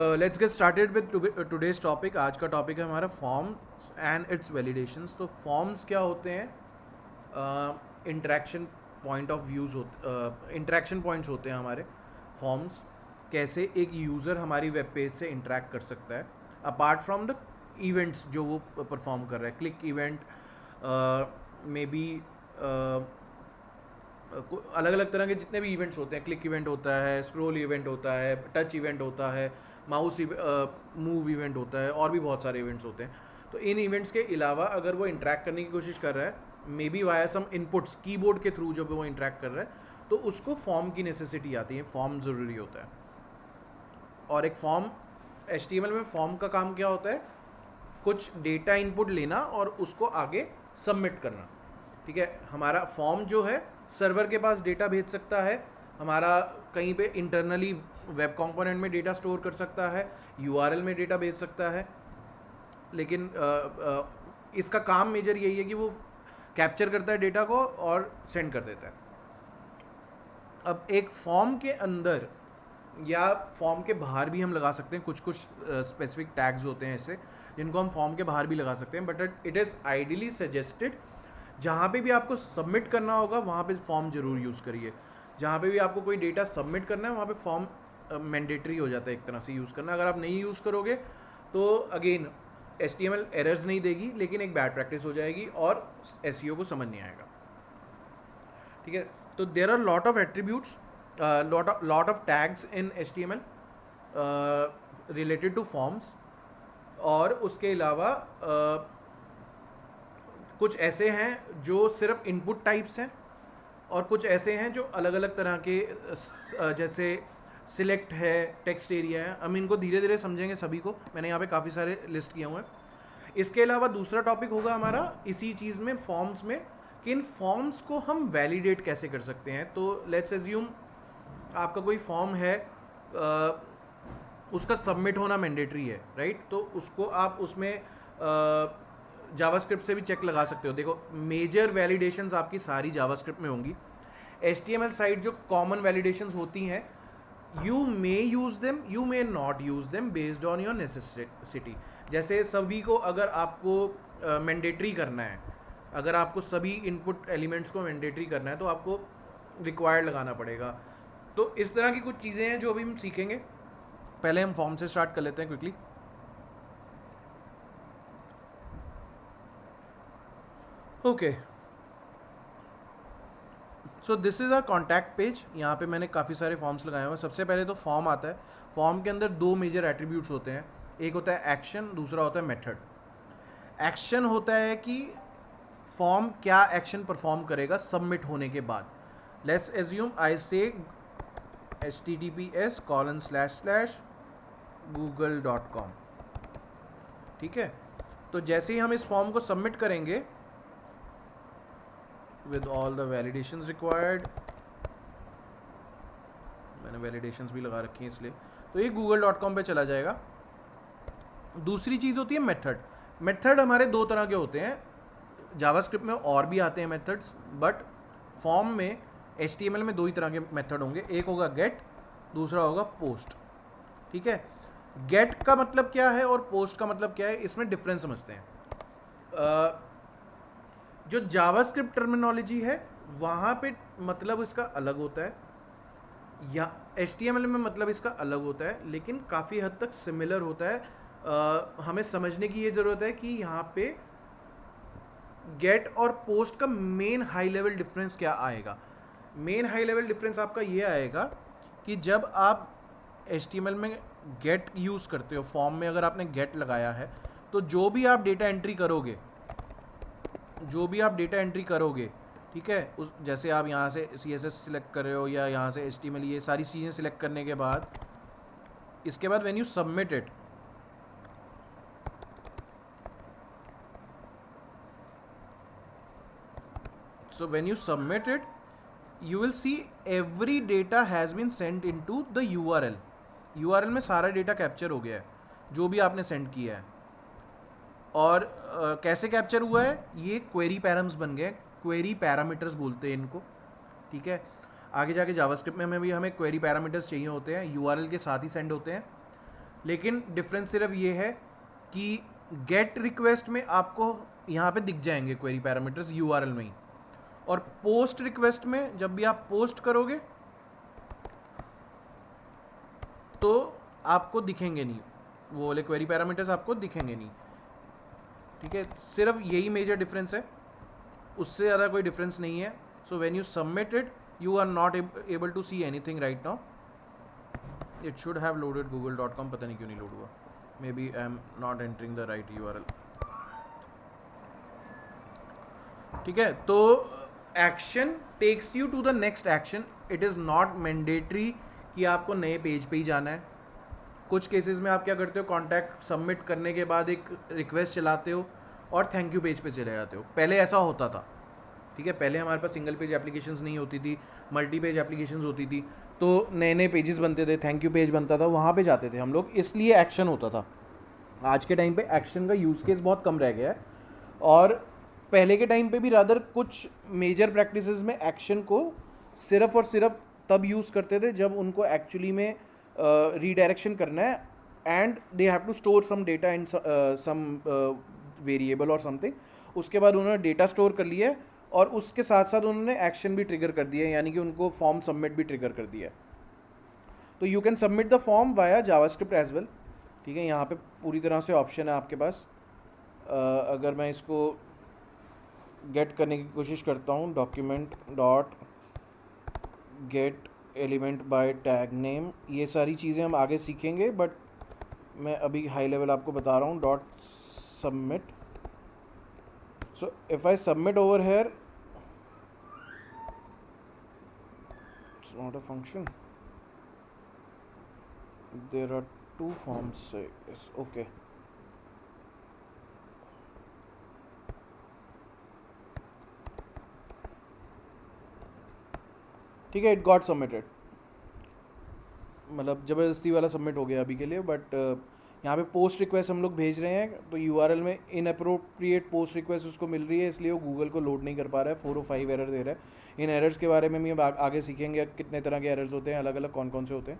Let's get started with today's topic. आज का topic है हमारा फॉर्म्स एंड इट्स वैलिडेशंस। तो फॉर्म्स क्या होते हैं? Interaction point of views interaction points होते हैं हमारे फॉर्म्स। कैसे एक यूज़र हमारी वेब पेज से इंटरेक्ट कर सकता है अपार्ट फ्रॉम द इवेंट्स जो वो परफॉर्म कर रहा है। क्लिक इवेंट, मे बी अलग अलग तरह के जितने भी इवेंट्स होते हैं, क्लिक इवेंट होता है, स्क्रॉल इवेंट होता है, टच इवेंट होता है, माउस मूव इवेंट होता है, और भी बहुत सारे इवेंट्स होते हैं। तो इन इवेंट्स के अलावा अगर वो इंटरेक्ट करने की कोशिश कर रहा है, may be via some inputs, keyboard के थ्रू जब वो इंटरेक्ट कर रहा है, तो उसको फॉर्म की नेसेसिटी आती है, फॉर्म ज़रूरी होता है। और एक फॉर्म, HTML में फॉर्म का काम क्या होता है? कुछ डेटा इनपुट लेना और उसको आगे सबमिट करना। ठीक है, हमारा फॉर्म जो है सर्वर के पास डेटा भेज सकता है, हमारा कहीं पे इंटरनली वेब कंपोनेंट में डेटा स्टोर कर सकता है, URL में डेटा भेज सकता है। लेकिन इसका काम मेजर यही है कि वो कैप्चर करता है डेटा को और सेंड कर देता है। अब एक फॉर्म के अंदर या फॉर्म के बाहर भी हम लगा सकते हैं कुछ स्पेसिफिक टैग्स होते हैं ऐसे, जिनको हम फॉर्म के बाहर भी लगा सकते हैं। But it is ideally suggested जहाँ पे भी आपको सबमिट करना होगा वहाँ पे फॉर्म जरूर यूज़ करिए। जहाँ पे भी आपको कोई डेटा सबमिट करना है वहाँ पे फॉर्म मैंडेटरी हो जाता है एक तरह से यूज़ करना। अगर आप नहीं यूज़ करोगे तो अगेन HTML एरर्स नहीं देगी, लेकिन एक बैड प्रैक्टिस हो जाएगी और SEO को समझ नहीं आएगा। ठीक है, तो there are lot of attributes, lot of tags in HTML related to forms. और उसके अलावा कुछ ऐसे हैं जो सिर्फ इनपुट टाइप्स हैं, और कुछ ऐसे हैं जो अलग अलग तरह के जैसे सिलेक्ट है, टेक्स्ट एरिया है। हम इनको धीरे धीरे समझेंगे सभी को, मैंने यहाँ पे काफ़ी सारे लिस्ट किए हुए हैं। इसके अलावा दूसरा टॉपिक होगा हमारा इसी चीज़ में, फॉर्म्स में, कि इन फॉर्म्स को हम वैलिडेट कैसे कर सकते हैं। तो लेट्स एज्यूम आपका कोई फॉर्म है, उसका सबमिट होना मैंडेटरी है, राइट? तो उसको आप उसमें जावास्क्रिप्ट से भी चेक लगा सकते हो। देखो, मेजर वैलिडेशंस आपकी सारी जावास्क्रिप्ट में होंगी। HTML साइड जो कॉमन वैलिडेशंस होती हैं, you may use them, you may not use them based on your necessity. जैसे सभी को अगर आपको मैंडेटरी करना है, अगर आपको सभी इनपुट एलिमेंट्स को मैंडेटरी करना है तो आपको रिक्वायर्ड लगाना पड़ेगा। तो इस तरह की कुछ चीज़ें हैं जो अभी हम सीखेंगे। पहले हम फॉर्म से स्टार्ट कर लेते हैं quickly. Okay, so this is our contact page. यहाँ पे मैंने काफ़ी सारे फॉर्म्स लगाए हुए हैं। सबसे पहले तो फॉर्म आता है। फॉर्म के अंदर दो मेजर एट्रीब्यूट्स होते हैं, एक होता है एक्शन, दूसरा होता है मेथड। एक्शन होता है कि फॉर्म क्या एक्शन परफॉर्म करेगा सबमिट होने के बाद। लेट्स एज्यूम आई से https://google.com। ठीक है, तो जैसे ही हम इस फॉर्म को सबमिट करेंगे with all the validations required, मैंने validations भी लगा रखी हैं इसलिए, तो ये google.com पे चला जाएगा। दूसरी चीज़ होती है मेथड। मेथड हमारे दो तरह के होते हैं, जावास्क्रिप्ट में और भी आते हैं मेथड्स, बट फॉर्म में HTML में दो ही तरह के मेथड होंगे। एक होगा गेट, दूसरा होगा पोस्ट। ठीक है, गेट का मतलब क्या है और पोस्ट का मतलब क्या है, इसमें डिफरेंस समझते हैं। जो जावास्क्रिप्ट टर्मिनोलॉजी है वहाँ पे मतलब इसका अलग होता है, या HTML में मतलब इसका अलग होता है, लेकिन काफ़ी हद तक सिमिलर होता है। हमें समझने की ये ज़रूरत है कि यहाँ पे गेट और पोस्ट का मेन हाई लेवल डिफरेंस क्या आएगा। मेन हाई लेवल डिफरेंस आपका ये आएगा कि जब आप HTML में गेट यूज़ करते हो, फॉर्म में अगर आपने गेट लगाया है, तो जो भी आप डेटा एंट्री करोगे, ठीक है, उस जैसे आप यहाँ से CSS सिलेक्ट कर रहे हो या यहाँ से HTML, ये सारी चीज़ें सिलेक्ट करने के बाद, इसके बाद when you submit it, so when you submit it you will see every data has been sent into the URL में सारा डेटा कैप्चर हो गया है जो भी आपने सेंड किया है। और कैसे कैप्चर हुआ है, ये क्वेरी पैराम्स बन गए, क्वेरी पैरामीटर्स बोलते हैं इनको। ठीक है, आगे जाके जावास्क्रिप्ट में भी हमें क्वेरी पैरामीटर्स चाहिए होते हैं, URL के साथ ही सेंड होते हैं। लेकिन डिफरेंस सिर्फ ये है कि गेट रिक्वेस्ट में आपको यहाँ पे दिख जाएंगे क्वेरी पैरामीटर्स यूआरएल में ही, और पोस्ट रिक्वेस्ट में जब भी आप पोस्ट करोगे तो आपको दिखेंगे नहीं, वो वाले क्वेरी पैरामीटर्स आपको दिखेंगे नहीं। ठीक है, सिर्फ यही मेजर डिफरेंस है, उससे ज़्यादा कोई डिफरेंस नहीं है। So when you submit it you are not able to see anything right now. It should have loaded google.com, पता नहीं क्यों नहीं लोड हुआ, may be I am not entering the right URL. ठीक है, तो action takes you to the next action. It is not mandatory कि आपको नए पेज पे ही जाना है। कुछ केसेस में आप क्या करते हो, कॉन्टैक्ट सबमिट करने के बाद एक रिक्वेस्ट चलाते हो और थैंक यू पेज पे चले जाते हो। पहले ऐसा होता था। ठीक है, पहले हमारे पास सिंगल पेज एप्लीकेशंस नहीं होती थी, मल्टी पेज एप्लीकेशंस होती थी, तो नए नए पेजेस बनते थे, थैंक यू पेज बनता था, वहाँ पे जाते थे हम लोग, इसलिए एक्शन होता था। आज के टाइम पे एक्शन का यूज़ केस बहुत कम रह गया है, और पहले के टाइम पे भी रादर कुछ मेजर प्रैक्टिसेस में एक्शन को सिर्फ और सिर्फ तब यूज़ करते थे जब उनको एक्चुअली में रीडायरेक्शन करना है and they have to store some data in some variable और समथिंग। उसके बाद उन्होंने डेटा स्टोर कर लिया है और उसके साथ साथ उन्होंने एक्शन भी ट्रिगर कर दिया है, यानी कि उनको फॉर्म सबमिट भी ट्रिगर कर दिया है। तो you can submit the form via JavaScript as well. ठीक है, यहाँ पे पूरी तरह से ऑप्शन है आपके पास। अगर मैं इसको गेट करने की कोशिश करता हूँ, document dot gate element by tag name, ये सारी चीज़ें हम आगे सीखेंगे, बट मैं अभी हाई लेवल आपको बता रहा हूँ। Dot submit, so if I submit over here, it's not a function, there are two forms, okay. ठीक है, इट गॉट सबमिटेड, मतलब ज़बरदस्ती वाला सबमिट हो गया अभी के लिए। बट यहाँ पे पोस्ट रिक्वेस्ट हम लोग भेज रहे हैं, तो यूआरएल में इनअप्रोप्रिएट पोस्ट रिक्वेस्ट उसको मिल रही है, इसलिए वो गूगल को लोड नहीं कर पा रहा है, 4 और 5 एरर दे रहा है। इन एरर्स के बारे में भी अब आगे सीखेंगे कितने तरह के एरर्स होते हैं, अलग अलग कौन कौन से होते हैं।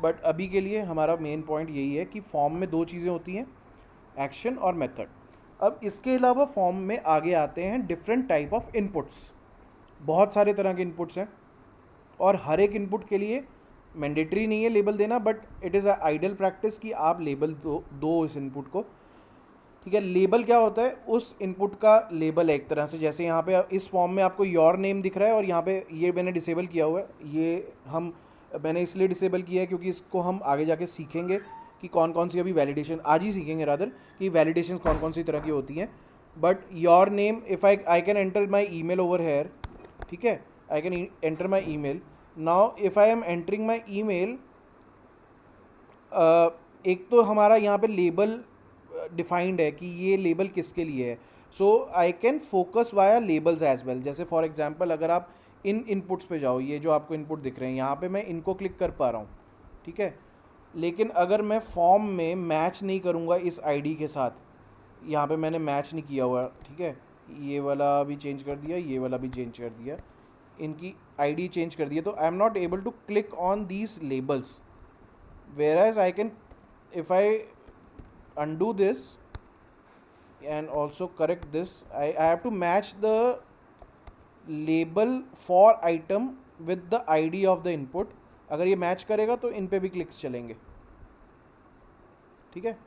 बट अभी के लिए हमारा मेन पॉइंट यही है कि फॉर्म में 2 चीज़ें होती हैं, एक्शन और मेथड। अब इसके अलावा फॉर्म में आगे आते हैं डिफरेंट टाइप ऑफ इनपुट्स। बहुत सारे तरह के इनपुट्स हैं, और हर एक इनपुट के लिए मैंडेटरी नहीं है लेबल देना, but it is a ideal practice कि आप लेबल दो इस इनपुट को। ठीक है, लेबल क्या होता है, उस इनपुट का लेबल है एक तरह से। जैसे यहाँ पे इस फॉर्म में आपको योर नेम दिख रहा है, और यहाँ पे ये मैंने डिसेबल किया हुआ है, ये मैंने इसलिए डिसेबल किया है क्योंकि इसको हम आगे जाके सीखेंगे कि कौन कौन सी, अभी वैलिडेशन आज ही सीखेंगे रादर, कि वैलिडेशन कौन कौन सी तरह की होती हैं। But your name, if I can enter my email over here, ठीक है, I can enter my email. Now if I am entering my email, एक तो हमारा यहाँ पे लेबल डिफाइंड है कि ये लेबल किसके लिए है, so I can focus via labels as well. जैसे फॉर एग्जांपल अगर आप इन इनपुट्स पे जाओ, ये जो आपको इनपुट दिख रहे हैं यहाँ पे, मैं इनको क्लिक कर पा रहा हूँ। ठीक है, लेकिन अगर मैं फॉर्म में मैच नहीं करूँगा इस आईडी के साथ, यहाँ पे मैंने मैच नहीं किया हुआ, ठीक है, ये वाला भी चेंज कर दिया, ये वाला भी चेंज कर दिया, इनकी आईडी चेंज कर दिया, तो I am not able to click on these labels. Whereas I can, if I undo this and also correct this, I have to match the label for item with the ID of the input। अगर ये match करेगा तो इन पे भी clicks चलेंगे। ठीक है,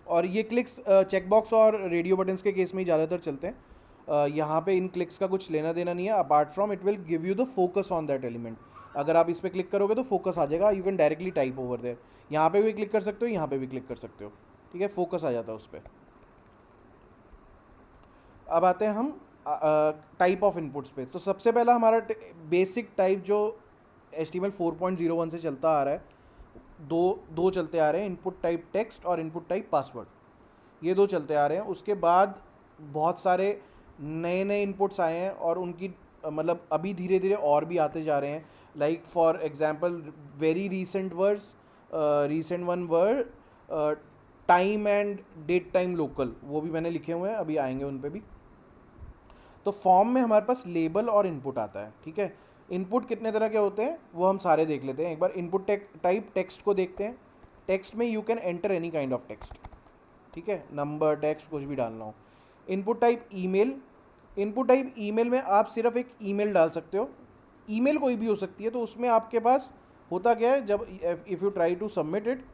और ये क्लिक्स चेकबॉक्स और रेडियो बटन्स के केस में ही ज़्यादातर चलते हैं। यहाँ पे इन क्लिक्स का कुछ लेना देना नहीं है, apart from it will give you the focus on that element. अगर आप इस पर क्लिक करोगे तो फोकस आ जाएगा, you can directly type over there. यहाँ पे भी क्लिक कर सकते हो, यहाँ पे भी क्लिक कर सकते हो, ठीक है, फोकस आ जाता है उस पर। अब आते हैं हम टाइप ऑफ इनपुट्स पे। तो सबसे पहला हमारा बेसिक टाइप जो HTML 4.01 से चलता आ रहा है, दो चलते आ रहे हैं, इनपुट टाइप टेक्स्ट और इनपुट टाइप पासवर्ड, ये 2 चलते आ रहे हैं। उसके बाद बहुत सारे नए नए इनपुट्स आए हैं, और उनकी मतलब अभी धीरे धीरे और भी आते जा रहे हैं। Like for example very recent one word time and date time local, वो भी मैंने लिखे हुए हैं, अभी आएंगे उन पे भी। तो फॉर्म में हमारे पास लेबल और इनपुट आता है। ठीक है, इनपुट कितने तरह के होते हैं वो हम सारे देख लेते हैं। एक बार इनपुट टाइप टेक्स्ट को देखते हैं। टेक्स्ट में you can enter any kind of text, ठीक है, नंबर, टेक्स्ट, कुछ भी डालना हो। Input type email, input type email में आप सिर्फ एक ईमेल डाल सकते हो, ईमेल कोई भी हो सकती है। तो उसमें आपके पास होता क्या है, जब if you try to submit it,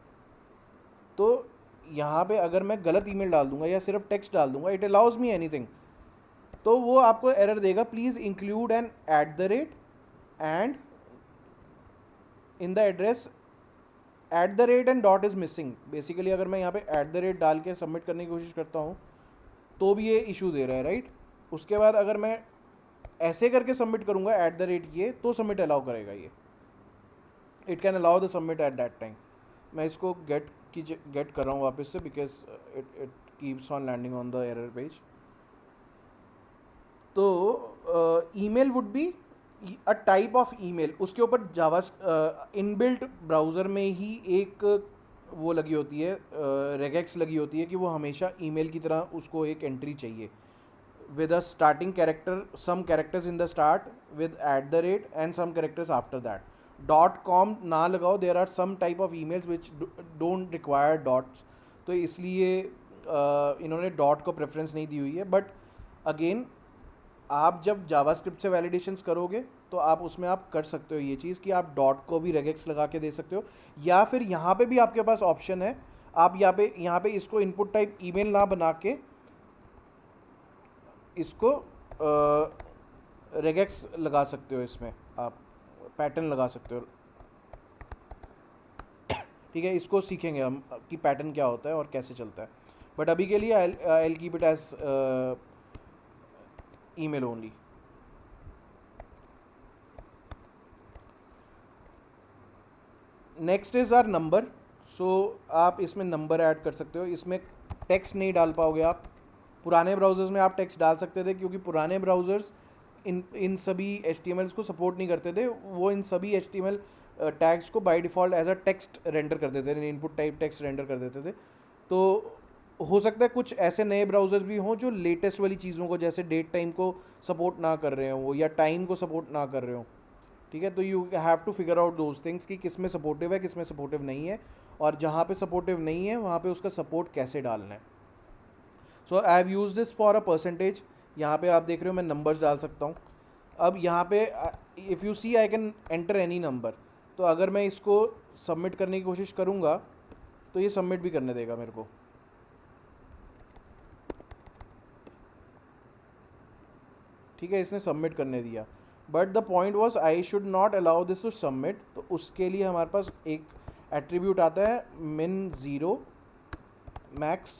तो यहाँ पे अगर मैं गलत ईमेल डाल दूंगा या सिर्फ टेक्स्ट डाल दूंगा, इट अलाउज मी एनीथिंग, तो वो आपको एरर देगा, please include an at the rate and in the address at the rate and dot is missing. Basically अगर मैं यहाँ पे एट द रेट डाल के सबमिट करने की कोशिश करता हूँ तो भी ये इशू दे रहा है, राइट। उसके बाद अगर मैं ऐसे करके सबमिट करूँगा एट द रेट ये, तो सबमिट अलाउ करेगा ये, it can allow the submit at that time. मैं इसको गेट कर रहा हूँ वापस से, because it keeps on landing on the error page. तो email would be a type of email, उसके ऊपर जावा इनबिल्ट ब्राउज़र में ही एक वो लगी होती है, रेगेक्स लगी होती है कि वो हमेशा ईमेल की तरह उसको एक एंट्री चाहिए with a starting character, some characters in the start with at the rate and some characters after that. .com ना लगाओ, there are some type of emails which don't require dots, तो इसलिए इन्होंने डॉट को preference नहीं दी हुई है। But again आप जब जावास्क्रिप्ट से वैलिडेशंस करोगे तो आप उसमें आप कर सकते हो ये चीज़ कि आप डॉट को भी रेगेक्स लगा के दे सकते हो, या फिर यहाँ पे भी आपके पास ऑप्शन है, आप यहाँ पे इसको इनपुट टाइप ईमेल ना बना के इसको रेगेक्स लगा सकते हो, इसमें आप पैटर्न लगा सकते हो, ठीक है। इसको सीखेंगे हम कि पैटर्न क्या होता है और कैसे चलता है, बट अभी के लिए I will keep it as email only. Next is our number. So आप इसमें नंबर ऐड कर सकते हो, इसमें टेक्स्ट नहीं डाल पाओगे आप। पुराने ब्राउज़र्स में आप टेक्स्ट डाल सकते थे, क्योंकि पुराने ब्राउज़र्स इन सभी HTMLs को सपोर्ट नहीं करते थे, वो इन सभी HTML टैग्स को by default as a text render कर देते थे, इनपुट टाइप टेक्स्ट रेंडर कर देते थे। तो हो सकता है कुछ ऐसे नए ब्राउज़र्स भी हों जो लेटेस्ट वाली चीज़ों को, जैसे डेट टाइम को सपोर्ट ना कर रहे हो या टाइम को सपोर्ट ना कर रहे हो, ठीक है। तो you have to figure out those things कि किस में सपोर्टिव है, किस में सपोर्टिव नहीं है, और जहाँ पे सपोर्टिव नहीं है वहाँ पे उसका सपोर्ट कैसे डालना है। So I have use this for a percentage. यहाँ पे आप देख रहे हो मैं नंबर्स डाल सकता हूँ। अब यहाँ पे if you see I can enter any number, तो अगर मैं इसको सबमिट करने की कोशिश करूँगा तो ये सबमिट भी करने देगा मेरे को, ठीक है, इसने सबमिट करने दिया। But the point was I should not allow this to submit. तो उसके लिए हमारे पास एक एट्रीब्यूट आता है min 0 max।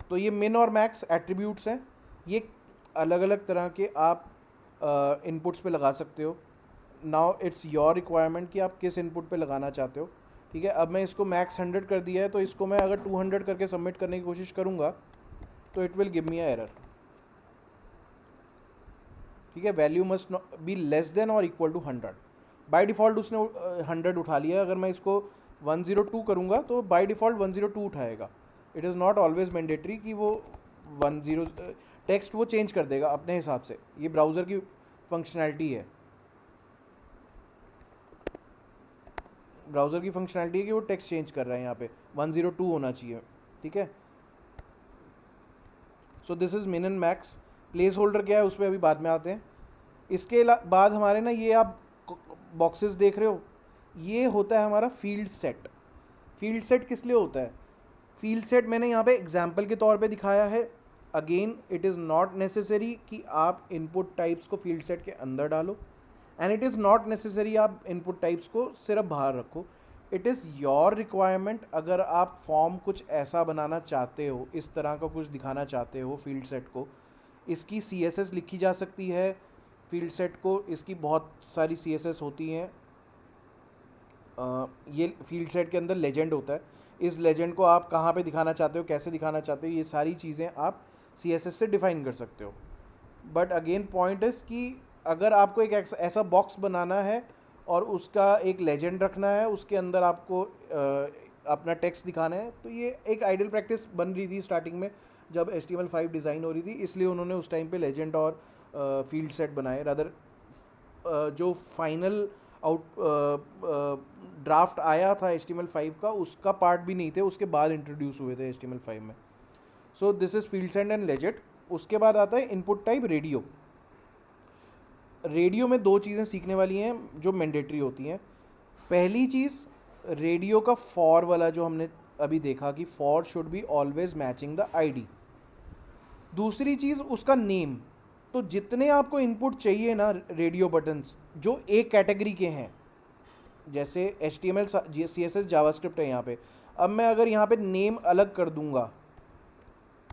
तो ये min और max एट्रीब्यूट्स हैं, ये अलग अलग तरह के आप इनपुट्स पे लगा सकते हो। नाउ इट्स योर रिक्वायरमेंट कि आप किस इनपुट पे लगाना चाहते हो, ठीक है। अब मैं इसको मैक्स 100 कर दिया है, तो इसको मैं अगर 200 करके सबमिट करने की कोशिश करूँगा तो it will give me a error, ठीक है। Value must be less than और इक्वल टू 100। बाय डिफ़ॉल्ट उसने 100 उठा लिया। अगर मैं इसको 102 करूँगा तो बाय डिफ़ॉल्ट 102 उठाएगा। It is not always mandatory कि वो 10 टेक्स्ट वो चेंज कर देगा अपने हिसाब से, ये ब्राउज़र की फंक्शनैलिटी है, ब्राउज़र की फंक्शनैलिटी है कि वो टेक्स्ट चेंज कर रहा है। यहाँ पे 102 होना चाहिए, ठीक है। सो दिस इज़ मिन एंड मैक्स। प्लेस होल्डर क्या है उस पर अभी बाद में आते हैं। इसके बाद हमारे ना ये आप बॉक्सेस देख रहे हो, ये होता है हमारा फील्ड सेट। फील्ड सेट किस लिए होता है? फील्ड सेट मैंने यहाँ पे एग्जांपल के तौर पे दिखाया है। Again it is not necessary कि आप इनपुट टाइप्स को फील्ड सेट के अंदर डालो, and it is not necessary आप इनपुट टाइप्स को सिर्फ बाहर रखो। It is your requirement. अगर आप फॉर्म कुछ ऐसा बनाना चाहते हो, इस तरह का कुछ दिखाना चाहते हो फील्ड सेट को, इसकी CSS लिखी जा सकती है फील्ड सेट को, इसकी बहुत सारी CSS होती हैं। ये फील्ड सेट के अंदर लेजेंड होता है, इस लेजेंड को आप कहाँ पे दिखाना चाहते हो, कैसे दिखाना चाहते हो, ये सारी चीज़ें आप CSS से डिफ़ाइन कर सकते हो। बट अगेन पॉइंट इज़ कि अगर आपको एक ऐसा बॉक्स बनाना है और उसका एक लेजेंड रखना है, उसके अंदर आपको अपना टेक्स्ट दिखाना है, तो ये एक आइडियल प्रैक्टिस बन रही थी स्टार्टिंग में जब HTML5 डिज़ाइन हो रही थी, इसलिए उन्होंने उस टाइम पे लेजेंड और फील्ड सेट बनाए। रादर जो फाइनल आउट ड्राफ्ट आया था HTML5 का उसका पार्ट भी नहीं थे, उसके बाद इंट्रोड्यूस हुए थे HTML5 में. सो this is field send and legit. उसके बाद आता है इनपुट टाइप रेडियो. रेडियो में दो चीज़ें सीखने वाली हैं जो मैंडेटरी होती हैं. पहली चीज़, रेडियो का फॉर वाला जो हमने अभी देखा कि for should be always matching the ID. दूसरी चीज़ उसका नेम. तो जितने आपको इनपुट चाहिए ना रेडियो बटन्स जो एक कैटेगरी के हैं, जैसे HTML CSS जावास्क्रिप्ट है यहाँ पे, अब मैं अगर यहाँ पे नेम अलग कर दूंगा,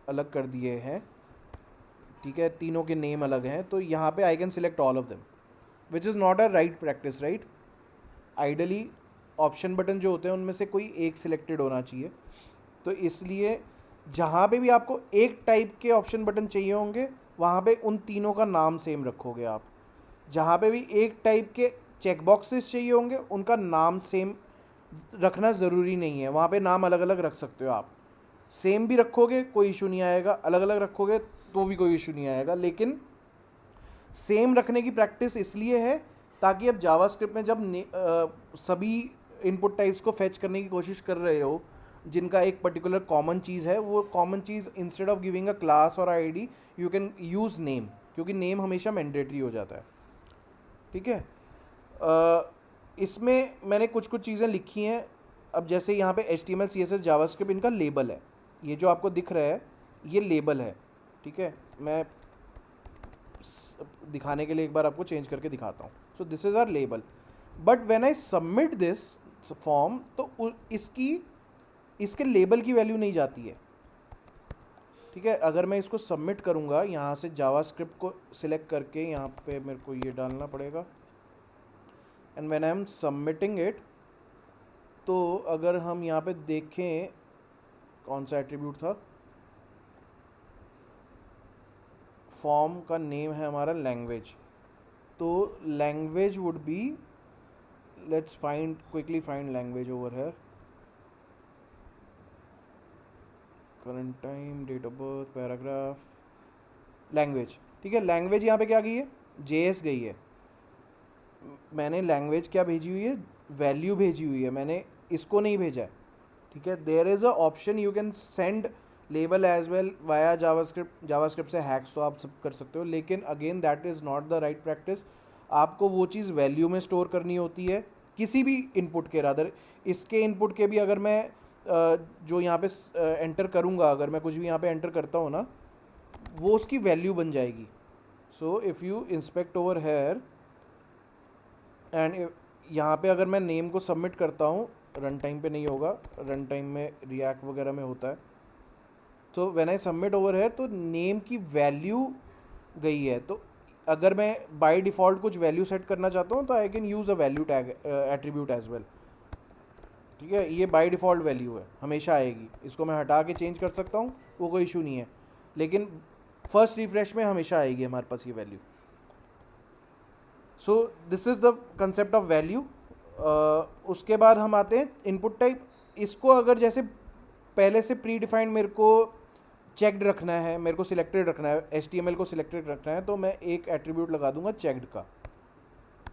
अलग कर दिए हैं, ठीक है, तीनों के नेम अलग हैं, तो यहाँ पे I can select all of them, which is not a right practice, right. Ideally option button जो होते हैं उनमें से कोई एक सिलेक्टेड होना चाहिए. तो इसलिए जहाँ पे भी आपको एक टाइप के ऑप्शन बटन चाहिए होंगे वहाँ पे उन तीनों का नाम सेम रखोगे आप. जहाँ पे भी एक टाइप के चेक बॉक्सेस चाहिए होंगे उनका नाम सेम रखना ज़रूरी नहीं है, वहाँ पे नाम अलग अलग रख सकते हो आप. सेम भी रखोगे कोई इशू नहीं आएगा, अलग अलग रखोगे तो भी कोई इशू नहीं आएगा. लेकिन सेम रखने की प्रैक्टिस इसलिए है ताकि अब जावास्क्रिप्ट में जब सभी इनपुट टाइप्स को फेच करने की कोशिश कर रहे हो जिनका एक पर्टिकुलर कॉमन चीज़ है, वो कॉमन चीज़ instead of giving a class और ID you can use name, क्योंकि नेम हमेशा मैंडेटरी हो जाता है. ठीक है. इसमें मैंने कुछ कुछ चीज़ें लिखी हैं. अब जैसे यहाँ पे HTML CSS जावास्क्रिप्ट इनका लेबल है, ये जो आपको दिख रहा है ये लेबल है. ठीक है, मैं दिखाने के लिए एक बार आपको चेंज करके दिखाता हूँ. So this is our label. But when I submit this form तो इसके लेबल की वैल्यू नहीं जाती है. ठीक है, अगर मैं इसको सबमिट करूँगा यहाँ से जावास्क्रिप्ट को सिलेक्ट करके यहाँ पे मेरे को ये डालना पड़ेगा, and when I am submitting it, तो अगर हम यहाँ पे देखें कौन सा एट्रीब्यूट था, फॉर्म का नेम है हमारा लैंग्वेज. तो language would be, let's quickly find language over है. Current time, date of birth, paragraph, language. ठीक है, लैंग्वेज यहाँ पे क्या गई है, JS गई है. मैंने लैंग्वेज क्या भेजी हुई है, वैल्यू भेजी हुई है, मैंने इसको नहीं भेजा है. ठीक है, there is a option you can send label as well via JavaScript से हैक्स तो आप सब कर सकते हो, लेकिन again that is not the right practice. आपको वो चीज़ वैल्यू में स्टोर करनी होती है किसी भी इनपुट के. रादर इसके इनपुट के भी अगर मैं जो यहाँ पे एंटर करूँगा, अगर मैं कुछ भी यहाँ पे एंटर करता हूँ ना, वो उसकी वैल्यू बन जाएगी. So if you inspect over here and यहाँ पे अगर मैं नेम को सबमिट करता हूँ, रन टाइम पे नहीं होगा, रन टाइम में रिएक्ट वगैरह में होता है. तो व्हेन आई सबमिट ओवर है तो नेम की वैल्यू गई है. तो अगर मैं बाय डिफ़ॉल्ट कुछ वैल्यू सेट करना चाहता हूँ तो I can use a value tag attribute as well. ठीक है, ये बाय डिफ़ॉल्ट वैल्यू है, हमेशा आएगी. इसको मैं हटा के चेंज कर सकता हूँ, वो कोई इशू नहीं है, लेकिन फर्स्ट रिफ्रेश में हमेशा आएगी हमारे पास ये value. So this is the concept of value. उसके बाद हम आते हैं इनपुट टाइप. इसको अगर जैसे पहले से प्री डिफाइंड मेरे को चेक्ड रखना है, मेरे को सिलेक्टेड रखना है, HTML को सिलेक्टेड रखना है, तो मैं एक एट्रीब्यूट लगा दूंगा चेक्ड का.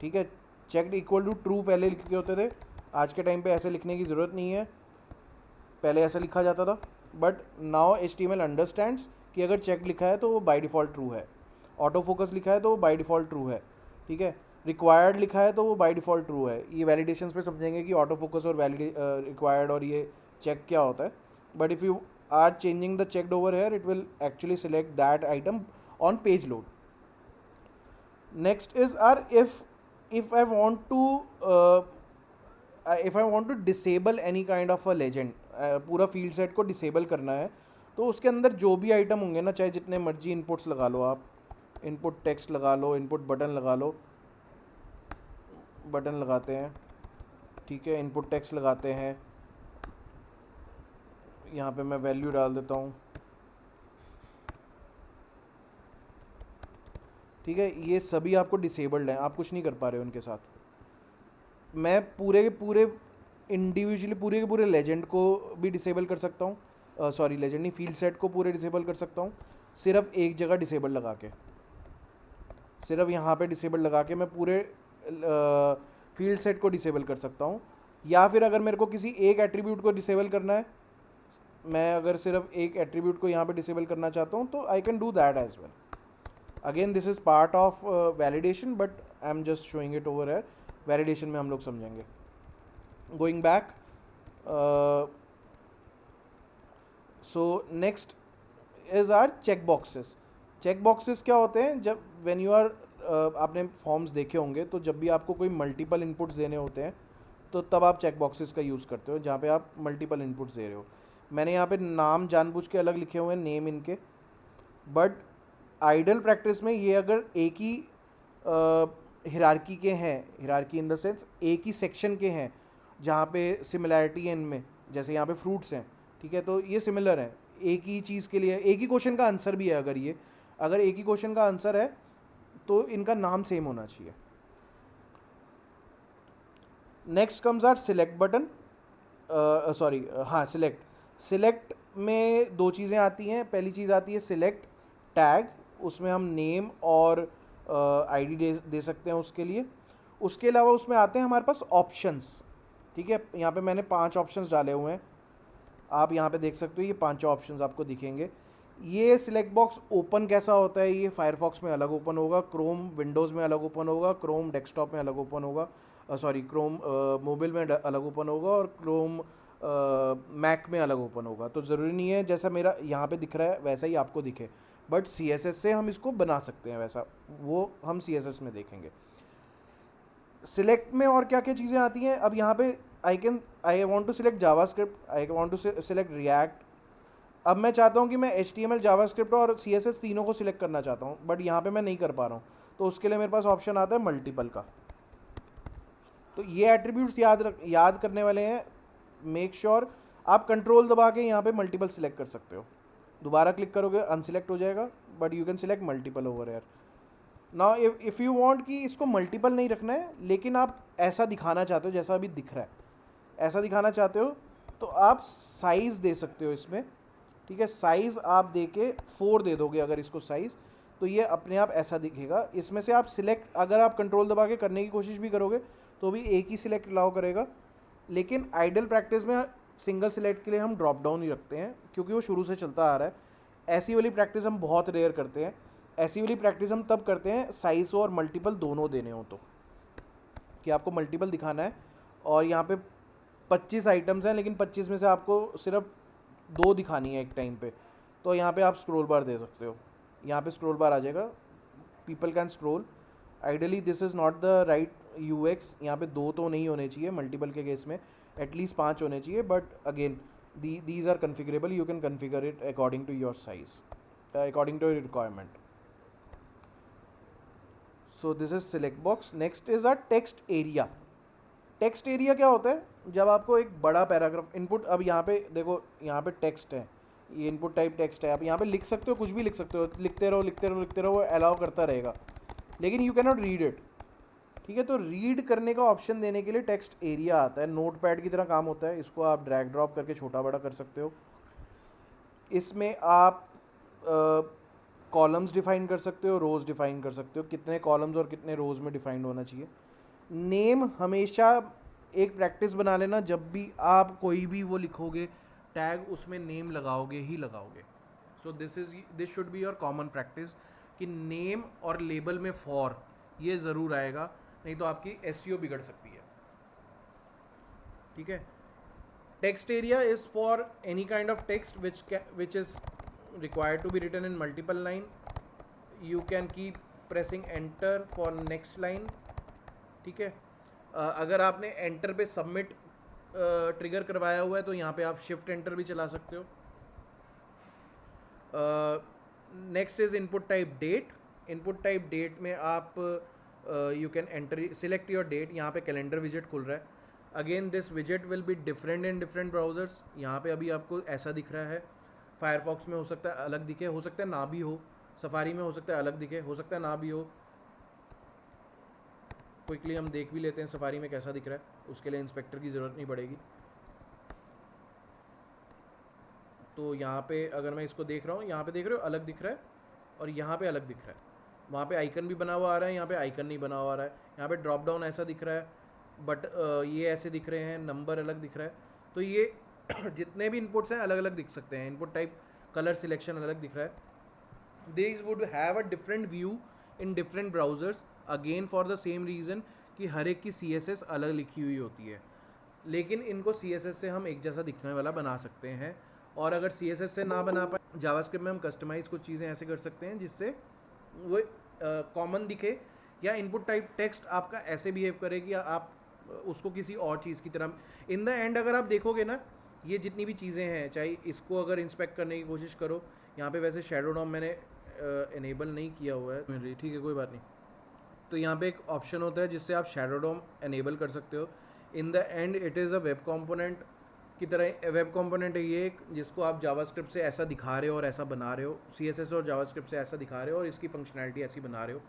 ठीक है, चेक्ड इक्वल टू ट्रू पहले लिखे होते थे, आज के टाइम पे ऐसे लिखने की ज़रूरत नहीं है, पहले ऐसा लिखा जाता था. बट नाउ HTML अंडरस्टैंड्स कि अगर चेक लिखा है तो वो बाय डिफ़ॉल्ट ट्रू है, ऑटो फोकस लिखा है तो वो बाय डिफ़ॉल्ट ट्रू है. ठीक है, रिक्वायर्ड लिखा है तो वो बाय डिफ़ॉल्ट ट्रू है. ये वैलिडेशंस पे समझेंगे कि ऑटो फोकस और रिक्वायर्ड और ये चेक क्या होता है. But if you are changing the checked over here, it will actually select that item on page load. Next is our if I want to disable any kind of a legend, पूरा field set को disable करना है, तो उसके अंदर जो भी item होंगे ना, चाहे जितने मर्जी इनपुट्स लगा लो आप, इनपुट टेक्स्ट लगा लो, इनपुट बटन लगा लो, बटन लगाते हैं. ठीक है, इनपुट टेक्स्ट लगाते हैं, यहाँ पे मैं वैल्यू डाल देता हूँ. ठीक है, ये सभी आपको डिसेबल्ड हैं, आप कुछ नहीं कर पा रहे हो उनके साथ. मैं पूरे के पूरे इंडिविजुअली पूरे के पूरे लेजेंड को भी डिसेबल कर सकता हूँ, सॉरी लेजेंड नहीं, फील्ड सेट को पूरे डिसेबल कर सकता हूँ, सिर्फ एक जगह डिसेबल लगा के, सिर्फ यहाँ पे डिसेबल लगा के मैं पूरे फील्ड सेट को डिसेबल कर सकता हूँ. या फिर अगर मेरे को किसी एक एट्रीब्यूट को डिसेबल करना है, मैं अगर सिर्फ एक एट्रीब्यूट को यहाँ पे डिसेबल करना चाहता हूँ तो I can do that as well. Again this is part of validation, but I am just showing it over है. वैलिडेशन में हम लोग समझेंगे. Going back, so next is our check boxes. Check boxes क्या होते हैं? जब व्हेन यू आर, आपने फॉर्म्स देखे होंगे तो जब भी आपको कोई मल्टीपल इनपुट्स देने होते हैं तो तब आप चेक बॉक्सेस का यूज़ करते हो, जहाँ पे आप मल्टीपल इनपुट्स दे रहे हो. मैंने यहाँ पे नाम जानबूझ के अलग लिखे हुए हैं, नेम इनके. बट आइडल प्रैक्टिस में ये अगर एक ही हिरार्की के हैं, हिरार्की इन द सेंस एक ही सेक्शन के हैं जहाँ पे सिमिलैरिटी है इनमें, जैसे यहाँ पे फ्रूट्स हैं, ठीक है, तो ये सिमिलर है एक ही चीज़ के लिए, एक ही क्वेश्चन का आंसर भी है. अगर एक ही क्वेश्चन का आंसर है तो इनका नाम सेम होना चाहिए. Next comes our select button. Sorry, हाँ, सिलेक्ट में दो चीज़ें आती हैं. पहली चीज़ आती है सिलेक्ट टैग, उसमें हम नेम और आईडी दे सकते हैं उसके लिए. उसके अलावा उसमें आते हैं हमारे पास ऑप्शंस. ठीक है, यहाँ पे मैंने 5 ऑप्शंस डाले हुए हैं, आप यहाँ पे देख सकते हो. ये 5 ऑप्शंस आपको दिखेंगे. ये सिलेक्ट बॉक्स ओपन कैसा होता है? ये फायरफॉक्स में अलग ओपन होगा, क्रोम विंडोज़ में अलग ओपन होगा, क्रोम डेस्कटॉप में अलग ओपन होगा, सॉरी क्रोम मोबाइल में अलग ओपन होगा, और क्रोम मैक में अलग ओपन होगा. तो ज़रूरी नहीं है जैसा मेरा यहाँ पे दिख रहा है वैसा ही आपको दिखे, बट CSS से हम इसको बना सकते हैं वैसा, वो हम CSS में देखेंगे. सिलेक्ट में और क्या क्या चीज़ें आती हैं? अब यहाँ पे I want to select JavaScript, I want to select React. अब मैं चाहता हूँ कि मैं HTML, जावास्क्रिप्ट और CSS तीनों को सिलेक्ट करना चाहता हूँ, बट यहाँ पे मैं नहीं कर पा रहा हूँ. तो उसके लिए मेरे पास ऑप्शन आता है मल्टीपल का. तो ये एट्रीब्यूट्स याद करने वाले हैं. मेक श्योर आप कंट्रोल दबा के यहाँ पे मल्टीपल सिलेक्ट कर सकते हो. दोबारा क्लिक करोगे अनसिलेक्ट हो जाएगा, but you can select multiple over air. Now if you want कि इसको मल्टीपल नहीं रखना है, लेकिन आप ऐसा दिखाना चाहते हो जैसा अभी दिख रहा है, ऐसा दिखाना चाहते हो, तो आप साइज़ दे सकते हो इसमें. ठीक है, साइज़ आप दे के 4 दे दोगे अगर इसको साइज़, तो ये अपने आप ऐसा दिखेगा. इसमें से आप सिलेक्ट, अगर आप कंट्रोल दबा के करने की कोशिश भी करोगे तो भी एक ही सिलेक्ट अलाउ करेगा. लेकिन आइडल प्रैक्टिस में सिंगल सिलेक्ट के लिए हम ड्रॉप डाउन ही रखते हैं, क्योंकि वो शुरू से चलता आ रहा है. ऐसी वाली प्रैक्टिस हम बहुत रेयर करते हैं. ऐसी वाली प्रैक्टिस हम तब करते हैं साइज़ और मल्टीपल दोनों देने हो, तो कि आपको मल्टीपल दिखाना है और यहाँ पे 25 आइटम्स हैं, लेकिन 25 में से आपको सिर्फ 2 दिखानी है एक टाइम पे. तो यहाँ पे आप स्क्रॉल बार दे सकते हो. यहाँ पे स्क्रॉल बार आ जाएगा, people can scroll. Ideally this is not the right UX. यहाँ पे 2 तो नहीं होने चाहिए मल्टीपल के केस में, एटलीस्ट 5 होने चाहिए. But again these are configurable, you can configure it according to your size, according to your requirement. So this is select box. Next is a text area. Text area क्या होता है? जब आपको एक बड़ा पैराग्राफ इनपुट, अब यहाँ पे देखो, यहाँ पे टेक्स्ट है, ये इनपुट टाइप टेक्स्ट है, आप यहाँ पे लिख सकते हो, कुछ भी लिख सकते हो, लिखते रहो लिखते रहो लिखते रहो, वो अलाउ करता रहेगा, लेकिन you can not read it. ठीक है, तो रीड करने का ऑप्शन देने के लिए टेक्स्ट एरिया आता है. नोट पैड की तरह काम होता है, इसको आप ड्रैग ड्रॉप करके छोटा बड़ा कर सकते हो. इसमें आप कॉलम्स डिफाइन कर सकते हो, रोज़ डिफाइन कर सकते हो, कितने कॉलम्स और कितने रोज़ में डिफाइंड होना चाहिए. नेम हमेशा एक प्रैक्टिस बना लेना, जब भी आप कोई भी वो लिखोगे टैग, उसमें नेम लगाओगे ही लगाओगे. So this should be your common practice कि नेम और लेबल में फॉर ये ज़रूर आएगा, नहीं तो आपकी SEO बिगड़ सकती है. ठीक है. Text area is for any kind of text which is required to be written in multiple line. You can keep pressing enter for next line. ठीक है. अगर आपने एंटर पे सबमिट ट्रिगर करवाया हुआ है तो यहाँ पे आप शिफ्ट एंटर भी चला सकते हो. Next is input type date. Input type date में आप you can enter, select your date. यहाँ पे कैलेंडर विजेट खुल रहा है. अगेन दिस विजेट will be different in different browsers. यहाँ पे अभी आपको ऐसा दिख रहा है, फायरफॉक्स में हो सकता है अलग दिखे, हो सकता है ना भी हो, सफारी में हो सकता है अलग दिखे, हो सकता है ना भी हो. क्विकली हम देख भी लेते हैं सफारी में कैसा दिख रहा है, उसके लिए इंस्पेक्टर की ज़रूरत नहीं पड़ेगी. तो यहाँ पे अगर मैं इसको देख रहा हूँ, यहाँ पे देख रहे हो अलग दिख रहा है और यहाँ पे अलग दिख रहा है. वहाँ पे आइकन भी बना हुआ आ रहा है, यहाँ पे आइकन नहीं बना हुआ आ रहा है. यहाँ पे ड्रॉप डाउन ऐसा दिख रहा है, बट ये ऐसे दिख रहे हैं, नंबर अलग दिख रहा है। तो ये जितने भी इनपुट्स हैं अलग अलग दिख सकते हैं, इनपुट टाइप, कलर सिलेक्शन अलग दिख रहा है। These would have a different view in different browsers, again for the same reason कि हर एक की CSS अलग लिखी हुई होती है, लेकिन इनको CSS से हम एक जैसा दिखने वाला बना सकते हैं। और अगर CSS से ना बना पाए, जावास्क्रिप्ट में हम कस्टमाइज़ कुछ चीज़ें ऐसे कर सकते हैं जिससे वो कॉमन दिखे, या इनपुट टाइप टेक्स्ट आपका ऐसे बिहेव करे कि आप उसको किसी और चीज़ की तरह। इन द एंड अगर आप देखोगे ना, ये जितनी भी चीज़ें हैं, चाहे इसको अगर इंस्पेक्ट करने की कोशिश करो, यहाँ पे वैसे शैडो डॉम मैंने इनेबल नहीं किया हुआ है, ठीक है कोई बात नहीं। तो यहाँ पे एक ऑप्शन होता है जिससे आप शैडो डॉम इनेबल कर सकते हो। In the end it is a web component की तरह, वेब कंपोनेंट है ये, जिसको आप जावास्क्रिप्ट से ऐसा दिखा रहे हो और ऐसा बना रहे हो, CSS और जावास्क्रिप्ट से ऐसा दिखा रहे हो और इसकी फंक्शनैलिटी ऐसी बना रहे हो।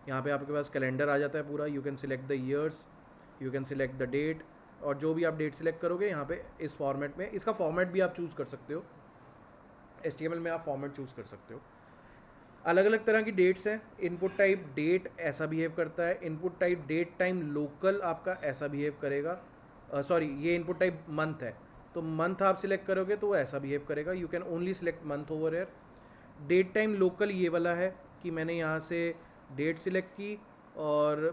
यहाँ पे आपके पास कैलेंडर आ जाता है पूरा, you can select the years, you can select the date, और जो भी आप डेट सिलेक्ट करोगे यहाँ पे इस फॉर्मेट में, इसका फॉर्मेट भी आप चूज़ कर सकते हो, HTML में आप फॉर्मेट चूज़ कर सकते हो। अलग अलग तरह की डेट्स हैं। इनपुट टाइप डेट ऐसा बिहेव करता है, input type date time local आपका ऐसा बिहेव करेगा, सॉरी ये इनपुट टाइप मंथ है, तो मंथ आप सिलेक्ट करोगे तो वो ऐसा बिहेव करेगा, you can only select month over here. Date time local ये वाला है कि मैंने यहाँ से डेट सिलेक्ट की और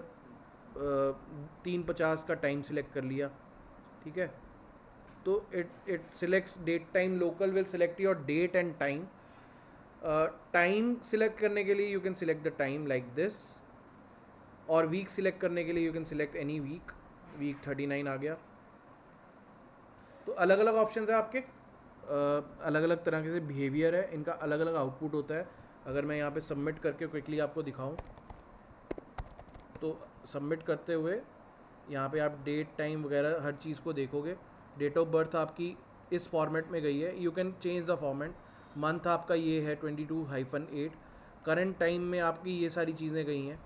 3:50 का टाइम सिलेक्ट कर लिया, ठीक है। तो it selects date time local, will select your date and time. Time select करने के लिए you can select the time like this, और वीक सिलेक्ट करने के लिए you can select any week, week 39 आ गया। तो अलग अलग ऑप्शन है आपके, अलग अलग तरह के से बिहेवियर है, इनका अलग अलग आउटपुट होता है। अगर मैं यहाँ पे सबमिट करके क्विकली आपको दिखाऊं, तो सबमिट करते हुए यहाँ पे आप डेट टाइम वगैरह हर चीज़ को देखोगे। डेट ऑफ बर्थ आपकी इस फॉर्मेट में गई है, you can change the format. Month आपका ये है 22-8, करंट टाइम में आपकी ये सारी चीज़ें गई हैं,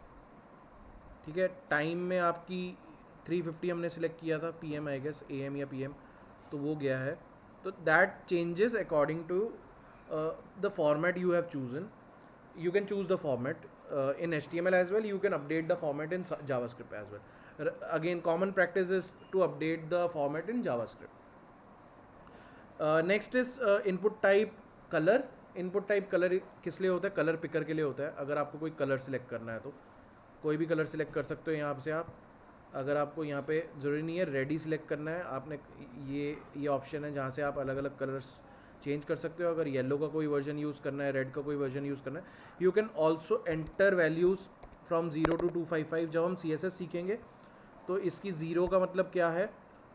ठीक है। टाइम में आपकी 3:50 हमने सेलेक्ट किया था, PM आई गेस, AM या PM, तो वो गया है। तो that changes according to the format you have chosen. You can choose the format in HTML as well, you can update the format in JavaScript as well. Again, common practice is to update the format in JavaScript. Next is input type color. Input type color किस लिए होता है? Colour picker के लिए होता है। अगर आपको कोई कलर सिलेक्ट करना है तो कोई भी कलर सिलेक्ट कर सकते हो यहाँ से आप। अगर आपको यहाँ पे ज़रूरी नहीं है रेडी सिलेक्ट करना है, आपने ये ऑप्शन है जहाँ से आप अलग अलग कलर्स चेंज कर सकते हो। अगर येलो का कोई वर्जन यूज़ करना है, रेड का कोई वर्जन यूज़ करना है, you can also enter values from 0 to 255। जब हम CSS सीखेंगे तो इसकी 0 का मतलब क्या है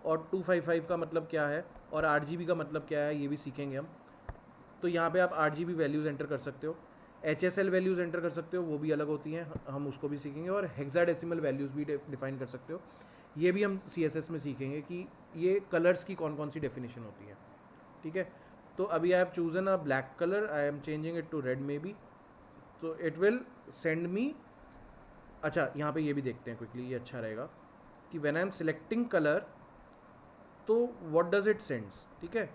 और 255 का मतलब क्या है और RGB का मतलब क्या है, ये भी सीखेंगे हम। तो यहाँ पे आप RGB वैल्यूज़ एंटर कर सकते हो, HSL वैल्यूज़ एंटर कर सकते हो, वो भी अलग होती हैं, हम उसको भी सीखेंगे। और हेक्साडेसिमल वैल्यूज़ भी डिफाइन कर सकते हो, ये भी हम CSS में सीखेंगे कि ये कलर्स की कौन कौन सी डेफिनेशन होती है, ठीक है। तो अभी I have chosen a black colour, I am changing it to red maybe, तो इट विल सेंड मी। अच्छा यहाँ पे ये भी देखते हैं क्विकली, ये अच्छा रहेगा कि when I am selecting colour तो व्हाट डज इट सेंड्स, ठीक है।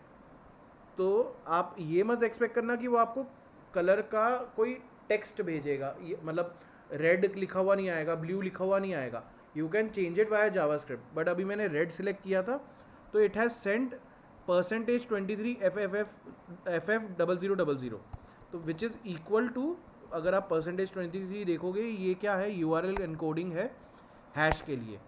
तो आप ये मत एक्सपेक्ट करना कि वो आपको कलर का कोई टेक्स्ट भेजेगा, ये मतलब रेड लिखा हुआ नहीं आएगा, ब्लू लिखा हुआ नहीं आएगा। You can change it via JavaScript, but अभी मैंने रेड सिलेक्ट किया था तो इट हैज़ सेंड %23 FF0000, तो विच इज़ इक्वल टू, अगर आप %23 देखोगे ये क्या है, URL एनकोडिंग है हैश के लिए।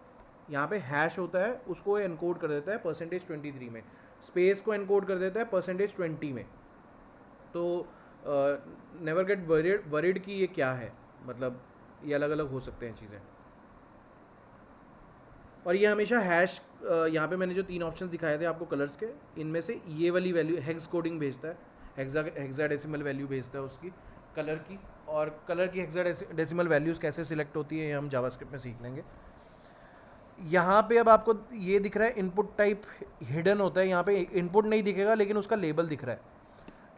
यहाँ पे हैश होता है, उसको एनकोड कर देता है %23 में, स्पेस को एनकोड कर देता है %20 में। तो नेवर गेट वरीड कि ये क्या है, मतलब ये अलग अलग हो सकते हैं चीज़ें। और ये हमेशा हैश, यहाँ पे मैंने जो 3 ऑप्शंस दिखाए थे आपको कलर्स के, इनमें से ये वाली वैल्यू हेक्स कोडिंग भेजता है, हेक्साडेसिमल वैल्यू भेजता है उसकी कलर की। और कलर की हेक्साडेसिमल वैल्यूज़ कैसे सिलेक्ट होती है ये हम जावास्क्रिप्ट में सीख लेंगे। यहाँ पे अब आपको ये दिख रहा है इनपुट टाइप हिडन होता है, यहाँ पे इनपुट नहीं दिखेगा लेकिन उसका लेबल दिख रहा है।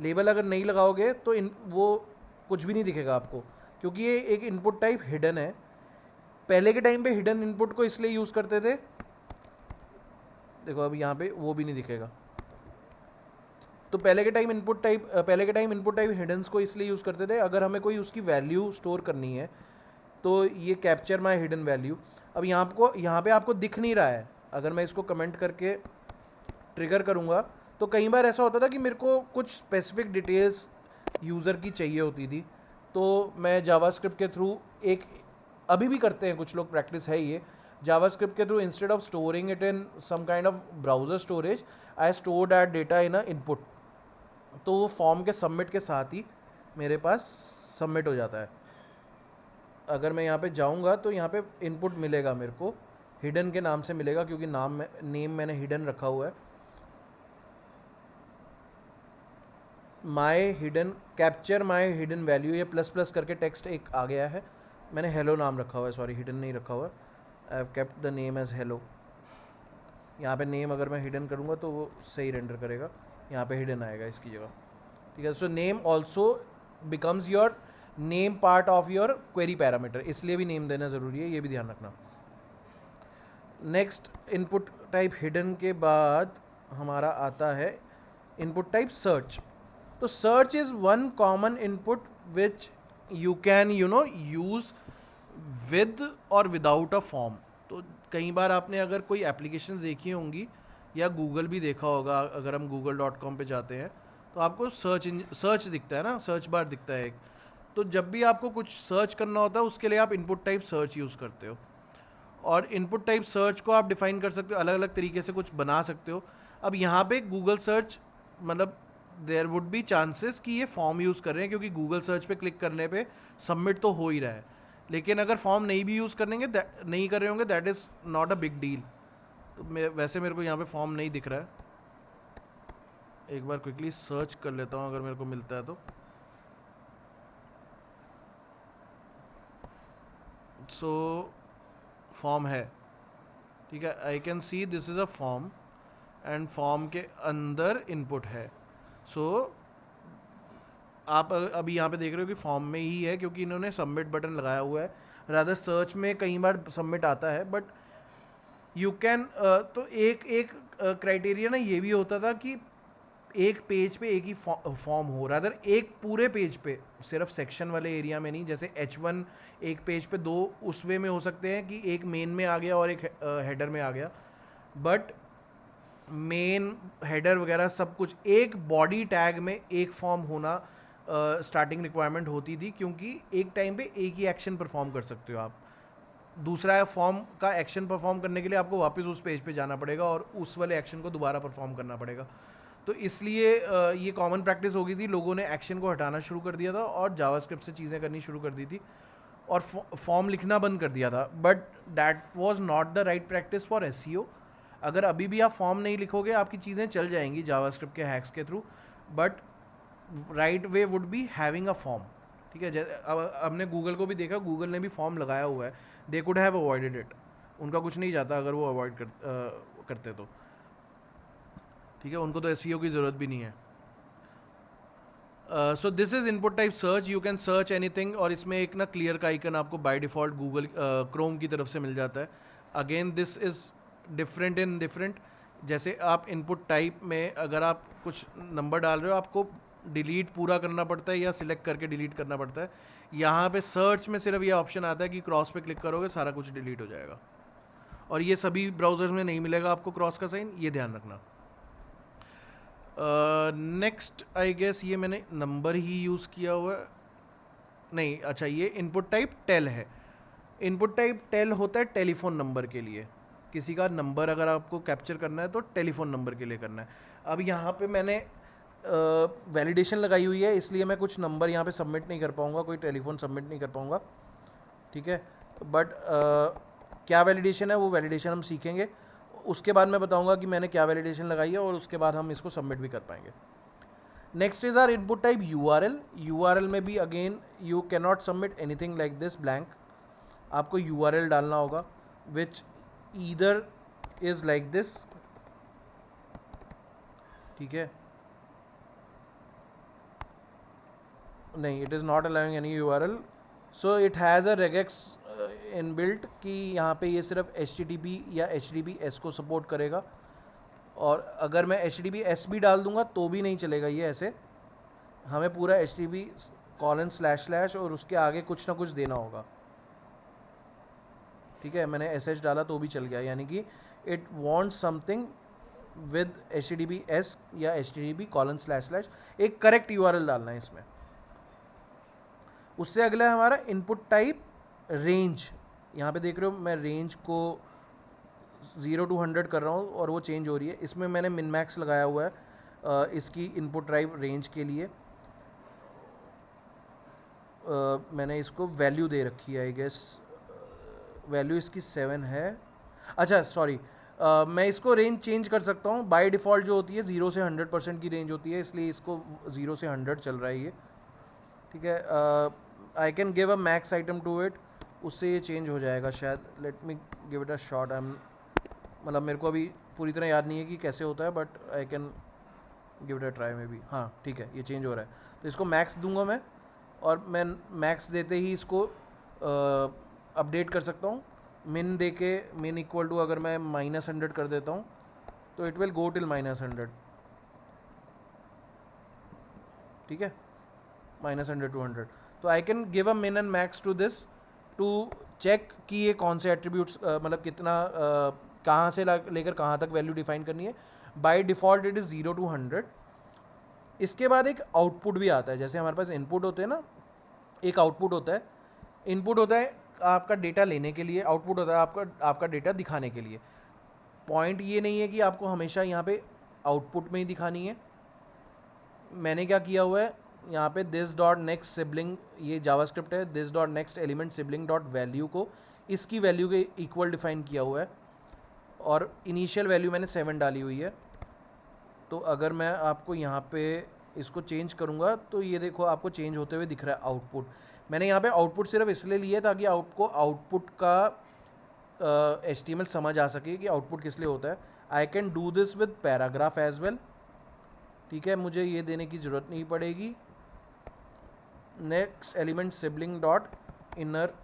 लेबल अगर नहीं लगाओगे तो वो कुछ भी नहीं दिखेगा आपको, क्योंकि ये एक इनपुट टाइप हिडन है। पहले के टाइम पे हिडन इनपुट को इसलिए यूज़ करते थे, देखो अब यहाँ पे वो भी नहीं दिखेगा। तो पहले के टाइम इनपुट टाइप हिडन्स को इसलिए यूज़ करते थे अगर हमें कोई उसकी वैल्यू स्टोर करनी है, तो ये कैप्चर माय हिडन वैल्यू। अब यहाँ पे आपको दिख नहीं रहा है, अगर मैं इसको कमेंट करके ट्रिगर करूँगा तो कई बार ऐसा होता था कि मेरे को कुछ स्पेसिफिक डिटेल्स यूज़र की चाहिए होती थी, तो मैं जावास्क्रिप्ट के थ्रू एक, अभी भी करते हैं कुछ लोग, प्रैक्टिस है ये, जावास्क्रिप्ट के through instead of storing it in some kind of browser storage, I store that data in a input, तो वो फॉर्म के सबमिट के साथ ही मेरे पास सबमिट हो जाता है। अगर मैं यहाँ पे जाऊँगा तो यहाँ पे इनपुट मिलेगा मेरे को, हिडन के नाम से मिलेगा क्योंकि नेम मैंने हिडन रखा हुआ है। माई हिडन, कैप्चर माई हिडन वैल्यू, ये प्लस प्लस करके टेक्स्ट एक आ गया है, मैंने हेलो नाम रखा हुआ है, सॉरी हिडन नहीं रखा हुआ है, I have kept the name as hello. यहाँ पे नेम अगर मैं हिडन करूँगा तो वो सही रेंडर करेगा, यहाँ पे हिडन आएगा इसकी जगह, ठीक है। So name also becomes your name part of your query parameter, इसलिए भी नेम देना ज़रूरी है, ये भी ध्यान रखना। नेक्स्ट इनपुट टाइप हिडन के बाद हमारा आता है इनपुट टाइप सर्च। तो search is one common input which you can use with और विदाउट अ फॉर्म। तो कई बार आपने अगर कोई एप्लीकेशन देखी होंगी या गूगल भी देखा होगा, अगर हम google.com पे जाते हैं तो आपको सर्च दिखता है ना, सर्च बार दिखता है एक, तो जब भी आपको कुछ सर्च करना होता है उसके लिए आप इनपुट टाइप सर्च यूज़ करते हो, और इनपुट टाइप सर्च को आप डिफाइन कर सकते हो, अलग अलग तरीके से कुछ बना सकते हो। अब यहाँ पे गूगल सर्च, मतलब देयर वुड बी चांसेस कि ये फॉर्म यूज़ कर रहे हैं, क्योंकि गूगल सर्च पे क्लिक करने पे सबमिट तो हो ही रहा है, लेकिन अगर फॉर्म नहीं भी यूज़ करेंगे, नहीं कर रहे होंगे, that is not a big deal. तो वैसे मेरे को यहाँ पे फॉर्म नहीं दिख रहा है, एक बार क्विकली सर्च कर लेता हूँ अगर मेरे को मिलता है तो। सो फॉर्म है, ठीक है, I can see this is a form and form के अंदर इनपुट है। सो आप अभी यहाँ पे देख रहे हो कि फॉर्म में ही है, क्योंकि इन्होंने सबमिट बटन लगाया हुआ है। रादर सर्च में कई बार सबमिट आता है, बट यू कैन, तो एक क्राइटेरिया ना ये भी होता था कि एक पेज पे एक ही फॉर्म हो, रादर एक पूरे पेज पे, सिर्फ सेक्शन वाले एरिया में नहीं, जैसे H1 एक पेज पे दो उस वे में हो सकते हैं कि एक मेन में आ गया और एक हेडर में आ गया, बट मेन हेडर वगैरह सब कुछ एक बॉडी टैग में एक फॉर्म होना स्टार्टिंग रिक्वायरमेंट होती थी, क्योंकि एक टाइम पे एक ही एक्शन परफॉर्म कर सकते हो आप, दूसरा फॉर्म का एक्शन परफॉर्म करने के लिए आपको वापस उस पेज पे जाना पड़ेगा और उस वाले एक्शन को दोबारा परफॉर्म करना पड़ेगा। तो इसलिए ये कॉमन प्रैक्टिस हो गई थी, लोगों ने एक्शन को हटाना शुरू कर दिया था और जावास्क्रिप्ट से चीज़ें करनी शुरू कर दी थी और फॉर्म लिखना बंद कर दिया था, but that was not the right practice for SEO. अगर अभी भी आप फॉर्म नहीं लिखोगे आपकी चीज़ें चल जाएंगी जावास्क्रिप्ट के हैक्स के through, but right way would be having a form, ठीक है। अब हमने गूगल को भी देखा, गूगल ने भी फॉर्म लगाया हुआ है, they could have avoided it, उनका कुछ नहीं जाता अगर वो अवॉइड करते तो, ठीक है, उनको तो एसईओ की ज़रूरत भी नहीं है। सो this is input type search, you can search anything, और इसमें एक ना क्लियर का आइकन आपको बाय डिफ़ॉल्ट गूगल क्रोम की तरफ से मिल जाता है। Again this is different in different, जैसे आप इनपुट टाइप में अगर आप कुछ नंबर डाल रहे हो आपको डिलीट पूरा करना पड़ता है या सिलेक्ट करके डिलीट करना पड़ता है। यहाँ पे सर्च में सिर्फ ये ऑप्शन आता है कि क्रॉस पे क्लिक करोगे सारा कुछ डिलीट हो जाएगा, और ये सभी ब्राउज़र्स में नहीं मिलेगा आपको क्रॉस का साइन, ये ध्यान रखना। नेक्स्ट आई गेस ये मैंने नंबर ही यूज़ किया हुआ है, नहीं, अच्छा ये इनपुट टाइप टेल है। इनपुट टाइप टेल होता है टेलीफोन नंबर के लिए, किसी का नंबर अगर आपको कैप्चर करना है तो टेलीफोन नंबर के लिए करना है। अब यहाँ पे मैंने वैलिडेशन लगाई हुई है, इसलिए मैं कुछ नंबर यहाँ पे सबमिट नहीं कर पाऊँगा, कोई टेलीफोन सबमिट नहीं कर पाऊँगा, ठीक है। बट क्या वैलिडेशन है वो वैलिडेशन हम सीखेंगे, उसके बाद मैं बताऊँगा कि मैंने क्या वैलिडेशन लगाई है और उसके बाद हम इसको सबमिट भी कर पाएंगे। Next is our input type URL। URL में भी again you can not submit anything like this blank, आपको URL डालना होगा which either is like this, ठीक है, नहीं, it is not allowing any URL, so it has a regex inbuilt कि यहाँ पे ये सिर्फ HTTP या HTTPS को सपोर्ट करेगा, और अगर मैं HTTPS भी डाल दूंगा तो भी नहीं चलेगा ये ऐसे, हमें पूरा HTTP:// और उसके आगे कुछ ना कुछ देना होगा। ठीक है, मैंने sh डाला तो भी चल गया, यानी कि it want something with https या http:// एक करेक्ट URL डालना है इसमें। उससे अगला है हमारा इनपुट टाइप रेंज। यहाँ पे देख रहे हो मैं रेंज को 0 to 100 कर रहा हूँ और वो चेंज हो रही है। इसमें मैंने मिन मैक्स लगाया हुआ है इसकी इनपुट टाइप रेंज के लिए। मैंने इसको वैल्यू दे रखी है, आई गेस वैल्यू इसकी 7 है। अच्छा सॉरी, मैं इसको रेंज चेंज कर सकता हूँ। बाय डिफ़ॉल्ट जो होती है 0 से 100% की रेंज होती है, इसलिए इसको 0 से 100 चल रहा है ये, ठीक है। I can give a max item to it, उससे ये चेंज हो जाएगा शायद। Let me give it a shot. मतलब मेरे को अभी पूरी तरह याद नहीं है कि कैसे होता है, but I can give it a try में भी। हाँ ठीक है, ये चेंज हो रहा है। तो इसको मैक्स दूंगा मैं, और मैं मैक्स देते ही इसको अपडेट कर सकता हूँ। मिन दे के मिन इक्वल टू अगर मैं -100 कर देता हूँ तो इट विल गो टिल -100, ठीक है, -100 to 100। तो I can give a min and max to this to check कि ये कौन से एट्रीब्यूट्स मतलब कितना कहाँ से लेकर कहाँ तक वैल्यू डिफाइन करनी है। By default it is 0 to 100। इसके बाद एक आउटपुट भी आता है। जैसे हमारे पास इनपुट होते हैं ना, एक आउटपुट होता है। इनपुट होता है आपका डेटा लेने के लिए, आउटपुट होता है आपका डेटा दिखाने के लिए। पॉइंट ये नहीं है कि आपको हमेशा यहाँ पे आउटपुट में ही दिखानी है। मैंने क्या किया हुआ है यहाँ पे, दिस डॉट नेक्स्ट सिबलिंग, ये जावास्क्रिप्ट है, this dot next element sibling dot value को इसकी वैल्यू के इक्वल डिफाइन किया हुआ है, और इनिशियल वैल्यू मैंने 7 डाली हुई है। तो अगर मैं आपको यहाँ पे इसको चेंज करूँगा तो ये देखो आपको चेंज होते हुए दिख रहा है आउटपुट। मैंने यहाँ पे आउटपुट सिर्फ इसलिए लिया ताकि आपको आउटपुट का HTML समझ आ सके कि आउटपुट किस लिए होता है। I can do this with paragraph as well, ठीक है, मुझे ये देने की ज़रूरत नहीं पड़ेगी। Next element sibling dot inner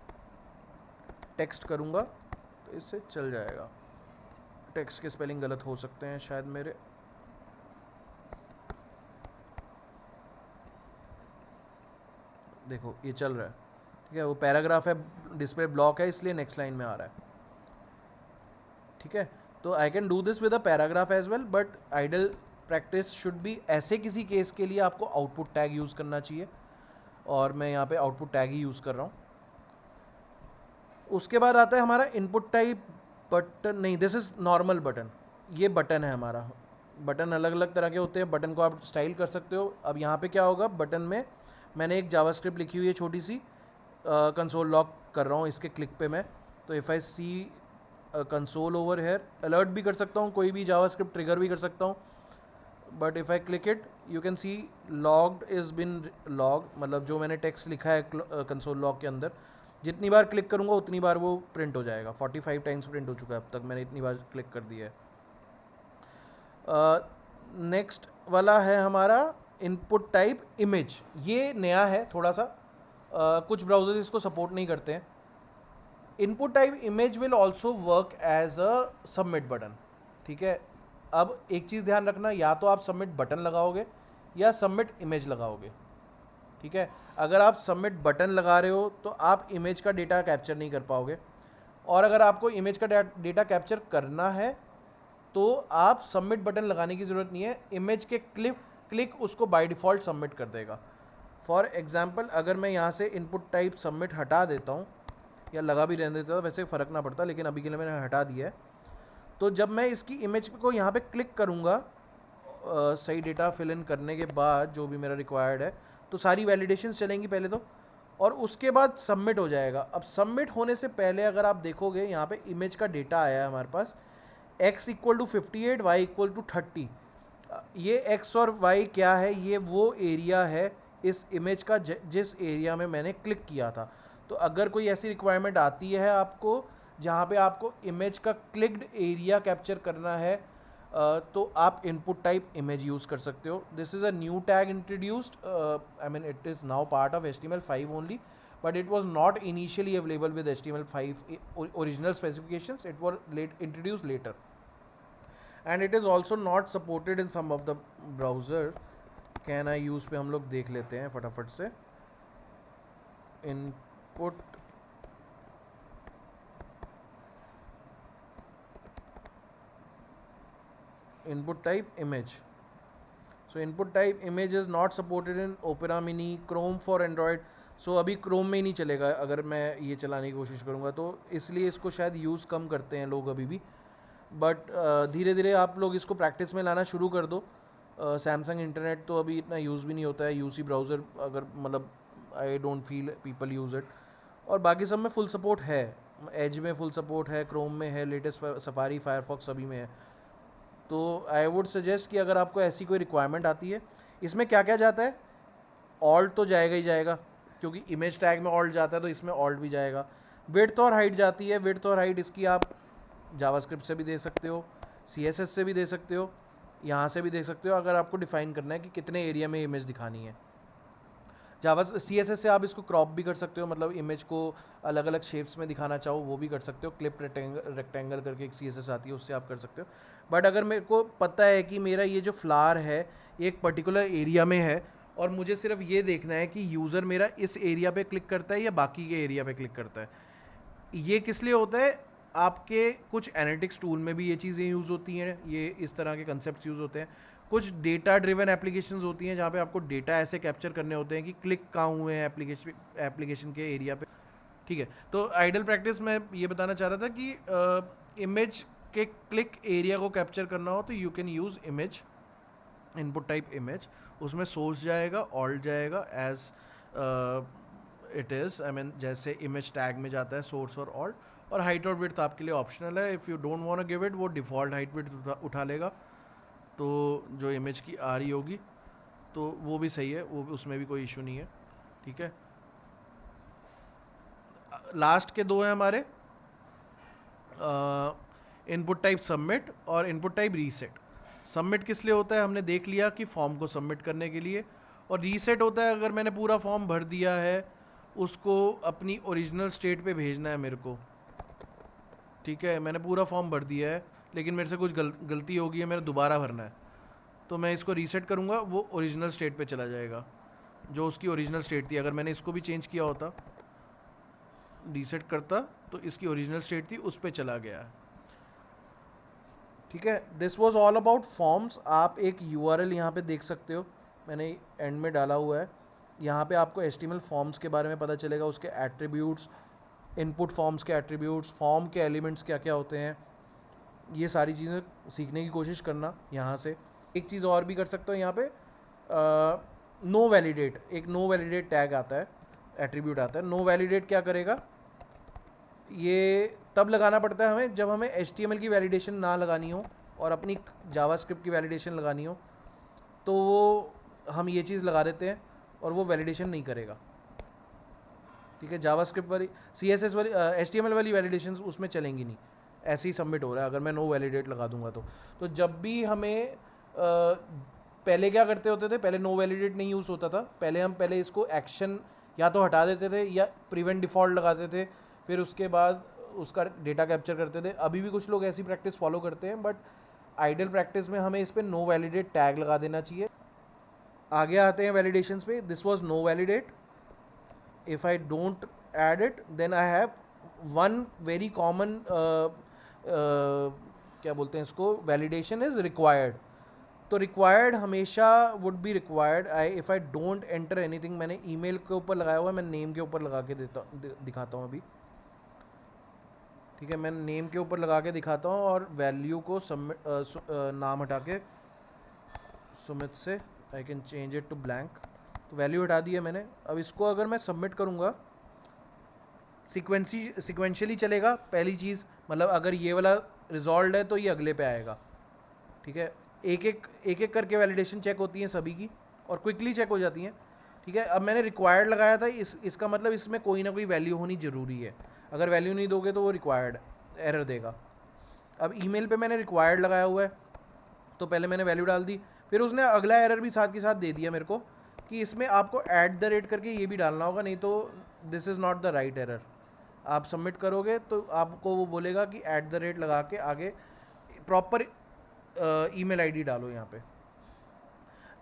text करूँगा तो इससे चल जाएगा। टेक्स्ट के स्पेलिंग गलत हो सकते हैं शायद मेरे, देखो ये चल रहा है, ठीक है। वो पैराग्राफ है, डिस्प्ले ब्लॉक है, इसलिए नेक्स्ट लाइन में आ रहा है, ठीक है। तो I can do this with a paragraph as well, but ideal practice should be ऐसे किसी केस के लिए आपको आउटपुट टैग यूज़ करना चाहिए, और मैं यहाँ पे आउटपुट टैग ही यूज़ कर रहा हूँ। उसके बाद आता है हमारा इनपुट टाइप बटन, नहीं दिस इज़ नॉर्मल बटन। ये बटन है हमारा। बटन अलग अलग तरह के होते हैं, बटन को आप स्टाइल कर सकते हो। अब यहाँ पे क्या होगा, बटन में मैंने एक जावास्क्रिप्ट लिखी हुई है छोटी सी, कंसोल लॉक कर रहा हूँ इसके क्लिक पे मैं। तो if I see console over here, alert भी कर सकता हूँ, कोई भी जावास्क्रिप्ट ट्रिगर भी कर सकता हूँ। But if I click it you can see logged is been log, मतलब जो मैंने टेक्स्ट लिखा है कंसोल लॉग के अंदर, जितनी बार क्लिक करूँगा उतनी बार वो प्रिंट हो जाएगा। 45 टाइम्स प्रिंट हो चुका है अब तक, मैंने इतनी बार क्लिक कर दिया है। नेक्स्ट वाला है हमारा इनपुट टाइप इमेज। ये नया है थोड़ा सा, कुछ ब्राउजर्स इसको सपोर्ट नहीं करते हैं। Input type image will also work as a submit button, ठीक है। अब एक चीज़ ध्यान रखना, या तो आप सबमिट बटन लगाओगे या सबमिट इमेज लगाओगे, ठीक है। अगर आप सबमिट बटन लगा रहे हो तो आप इमेज का डेटा कैप्चर नहीं कर पाओगे, और अगर आपको इमेज का डेटा कैप्चर करना है तो आप सबमिट बटन लगाने की ज़रूरत नहीं है। इमेज के क्लिक उसको बाय डिफ़ॉल्ट सबमिट कर देगा। फॉर एग्जांपल अगर मैं यहाँ से इनपुट टाइप सबमिट हटा देता हूँ, या लगा भी रहने देता, वैसे फ़र्क ना पड़ता, लेकिन अभी के लिए मैंने हटा दिया है। तो जब मैं इसकी इमेज को यहाँ पे क्लिक करूँगा सही डेटा फिल इन करने के बाद, जो भी मेरा रिक्वायर्ड है, तो सारी वैलिडेशंस चलेंगी पहले तो, और उसके बाद सबमिट हो जाएगा। अब सबमिट होने से पहले अगर आप देखोगे यहाँ पे इमेज का डेटा आया है हमारे पास, x equal to 58, y equal to 30। ये x और y क्या है, ये वो एरिया है इस इमेज का जिस एरिया में मैंने क्लिक किया था। तो अगर कोई ऐसी रिक्वायरमेंट आती है आपको जहाँ पे आपको इमेज का क्लिक्ड एरिया कैप्चर करना है, तो आप इनपुट टाइप इमेज यूज़ कर सकते हो। This is a new tag introduced, I mean it is now part of HTML5 only, but it was not initially available with HTML5 original specifications. It was introduced later, and it is also not supported in some of the browser. Can I use पे हम लोग देख लेते हैं फटाफट से। input input type image, so input type image is not supported in Opera Mini, Chrome for Android. So अभी Chrome में ही नहीं चलेगा अगर मैं ये चलाने की कोशिश करूँगा, तो इसलिए इसको शायद यूज़ कम करते हैं लोग अभी भी, बट धीरे धीरे आप लोग इसको प्रैक्टिस में लाना शुरू कर दो। सैमसंग इंटरनेट तो अभी इतना यूज़ भी नहीं होता है, यूसी ब्राउज़र अगर मतलब I don't feel people use it, और बाकी सब में फुल सपोर्ट है, एज में फुल सपोर्ट है, क्रोम में है, लेटेस्ट सफारी फायरफॉक्स सभी में है। तो आई वुड सजेस्ट कि अगर आपको ऐसी कोई रिक्वायरमेंट आती है, इसमें क्या क्या जाता है, ऑल्ट तो जाएगा ही जाएगा, क्योंकि इमेज टैग में ऑल्ट जाता है तो इसमें ऑल्ट भी जाएगा। विड्थ और हाइट जाती है, विड्थ और हाइट इसकी आप जावास्क्रिप्ट से भी दे सकते हो, CSS से भी दे सकते हो, यहाँ से भी दे सकते हो, अगर आपको डिफाइन करना है कि कितने एरिया में इमेज दिखानी है। CSS से आप इसको क्रॉप भी कर सकते हो, मतलब इमेज को अलग अलग शेप्स में दिखाना चाहो वो भी कर सकते हो, क्लिप रेक्टेंगल करके एक CSS आती है उससे आप कर सकते हो। बट अगर मेरे को पता है कि मेरा ये जो फ्लावर है एक पर्टिकुलर एरिया में है और मुझे सिर्फ ये देखना है कि यूज़र मेरा इस एरिया पे क्लिक करता है या बाकी के एरिया पे क्लिक करता है, ये किस लिए होता है, आपके कुछ एनालिटिक्स टूल में भी ये चीज़ें यूज़ होती हैं, ये इस तरह के कंसेप्ट यूज़ होते हैं। कुछ डेटा ड्रिवन एप्लीकेशंस होती हैं जहाँ पे आपको डेटा ऐसे कैप्चर करने होते हैं कि क्लिक कहाँ हुए हैं एप्लीकेशन के एरिया पे, ठीक है। तो आइडल प्रैक्टिस में ये बताना चाह रहा था कि इमेज के क्लिक एरिया को कैप्चर करना हो तो you can use image, input type image, उसमें सोर्स जाएगा, ऑल्ट जाएगा, as it is, I mean जैसे इमेज टैग में जाता है सोर्स और ऑल्ट, और हाइट और विड्थ आपके लिए ऑप्शनल है। If you don't want to give it, वो डिफ़ॉल्ट हाइट विड्थ उठा लेगा, तो जो इमेज की आ रही होगी तो वो भी सही है, वो उसमें भी कोई इशू नहीं है, ठीक है। लास्ट के दो हैं हमारे, इनपुट टाइप सबमिट और इनपुट टाइप रीसेट। सबमिट किस लिए होता है, हमने देख लिया कि फॉर्म को सबमिट करने के लिए, और रीसेट होता है अगर मैंने पूरा फॉर्म भर दिया है उसको अपनी ओरिजिनल स्टेट पे भेजना है मेरे को, ठीक है। मैंने पूरा फॉर्म भर दिया है लेकिन मेरे से कुछ गलती हो गई है, मेरा दोबारा भरना है, तो मैं इसको रीसेट करूँगा, वो ओरिजिनल स्टेट पे चला जाएगा जो उसकी ओरिजिनल स्टेट थी। अगर मैंने इसको भी चेंज किया होता, रीसेट करता, तो इसकी ओरिजिनल स्टेट थी उस पर चला गया है, ठीक है। This was all about forms. आप एक URL यहाँ पे देख सकते हो, मैंने एंड में डाला हुआ है, यहाँ पे आपको HTML फॉर्म्स के बारे में पता चलेगा, उसके एट्रीब्यूट्स, इनपुट फॉर्म्स के एट्रीब्यूट्स, फॉर्म के एलिमेंट्स क्या क्या होते हैं, ये सारी चीज़ें सीखने की कोशिश करना यहाँ से। एक चीज़ और भी कर सकते हो यहाँ पे, नो वैलिडेट, एक नो वैलिडेट टैग आता है, एट्रीब्यूट आता है। नो वैलिडेट क्या करेगा, ये तब लगाना पड़ता है हमें जब हमें HTML की वैलिडेशन ना लगानी हो और अपनी जावास्क्रिप्ट की वैलिडेशन लगानी हो, तो वो हम ये चीज़ लगा देते हैं और वो वैलिडेशन नहीं करेगा, ठीक है। जावास्क्रिप्ट वाली, CSS वाली, HTML वाली वैलिडेशंस उसमें चलेंगी नहीं, ऐसे ही सबमिट हो रहा है अगर मैं नो वैलिडेट लगा दूंगा तो जब भी हमें पहले क्या करते होते थे, पहले नो वैलिडेट नहीं यूज़ होता था, पहले हम इसको एक्शन या तो हटा देते थे या प्रिवेंट डिफ़ॉल्ट लगाते थे, फिर उसके बाद उसका डेटा कैप्चर करते थे। अभी भी कुछ लोग ऐसी प्रैक्टिस फॉलो करते हैं, बट आइडियल प्रैक्टिस में हमें इस पर नो वैलिडेट टैग लगा देना चाहिए। आगे आते हैं वैलिडेशंस पे। This was no validate, if I don't add it then I have one very common, क्या बोलते हैं इसको, वैलिडेशन इज़ रिक्वायर्ड। तो रिक्वायर्ड हमेशा would be required if I don't enter anything. मैंने ईमेल के ऊपर लगाया हुआ है, मैं नेम के ऊपर लगा के दिखाता हूँ अभी, ठीक है। मैं नेम के ऊपर लगा के दिखाता हूँ और वैल्यू को सबमिट, नाम हटा के सुमित से I can change it to blank, तो वैल्यू हटा दी है मैंने। अब इसको अगर मैं सबमिट करूँगा, सिक्वेंशियली चलेगा। पहली चीज़ मतलब अगर ये वाला रिजॉल्व है तो ये अगले पे आएगा, ठीक है। एक एक करके वैलिडेशन चेक होती हैं सभी की और क्विकली चेक हो जाती हैं, ठीक है। अब मैंने रिक्वायर्ड लगाया था, इसका मतलब इसमें कोई ना कोई वैल्यू होनी ज़रूरी है, अगर वैल्यू नहीं दोगे तो वो रिक्वायर्ड एरर देगा। अब ईमेल पे मैंने रिक्वायर्ड लगाया हुआ है, तो पहले मैंने वैल्यू डाल दी, फिर उसने अगला एरर भी साथ के साथ दे दिया मेरे को कि इसमें आपको @ करके ये भी डालना होगा, नहीं तो this is not the right error. आप सबमिट करोगे तो आपको वो बोलेगा कि @ लगा के आगे प्रॉपर ईमेल आईडी डालो। यहाँ पे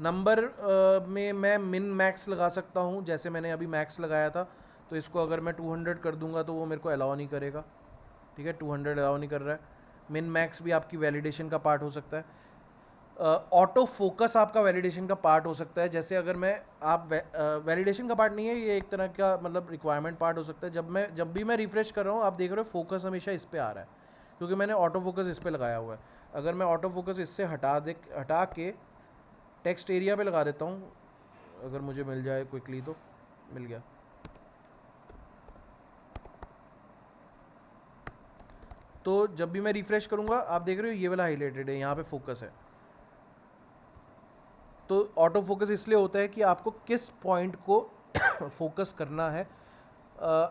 नंबर में मैं मिन मैक्स लगा सकता हूँ, जैसे मैंने अभी मैक्स लगाया था, तो इसको अगर मैं 200 कर दूंगा तो वो मेरे को अलाउ नहीं करेगा, ठीक है। 200 अलाउ नहीं कर रहा है। मिन मैक्स भी आपकी वैलिडेशन का पार्ट हो सकता है। ऑटो फोकस आपका वैलिडेशन का पार्ट हो सकता है। जैसे अगर मैं आप वैलिडेशन का पार्ट नहीं है, ये एक तरह का मतलब रिक्वायरमेंट पार्ट हो सकता है। जब भी मैं रिफ्रेश कर रहा हूँ, आप देख रहे हो फोकस हमेशा इस पे आ रहा है, क्योंकि मैंने ऑटो फोकस इस पे लगाया हुआ है। अगर मैं ऑटो फोकस इससे हटा के टेक्स्ट एरिया पे लगा देता हूँ, अगर मुझे मिल जाए क्विकली तो मिल गया। तो जब भी मैं रिफ्रेश करूँगा, आप देख रहे हो ये वाला हाईलाइटेड है, यहाँ पे फोकस है। तो ऑटो फोकस इसलिए होता है कि आपको किस पॉइंट को फोकस करना है।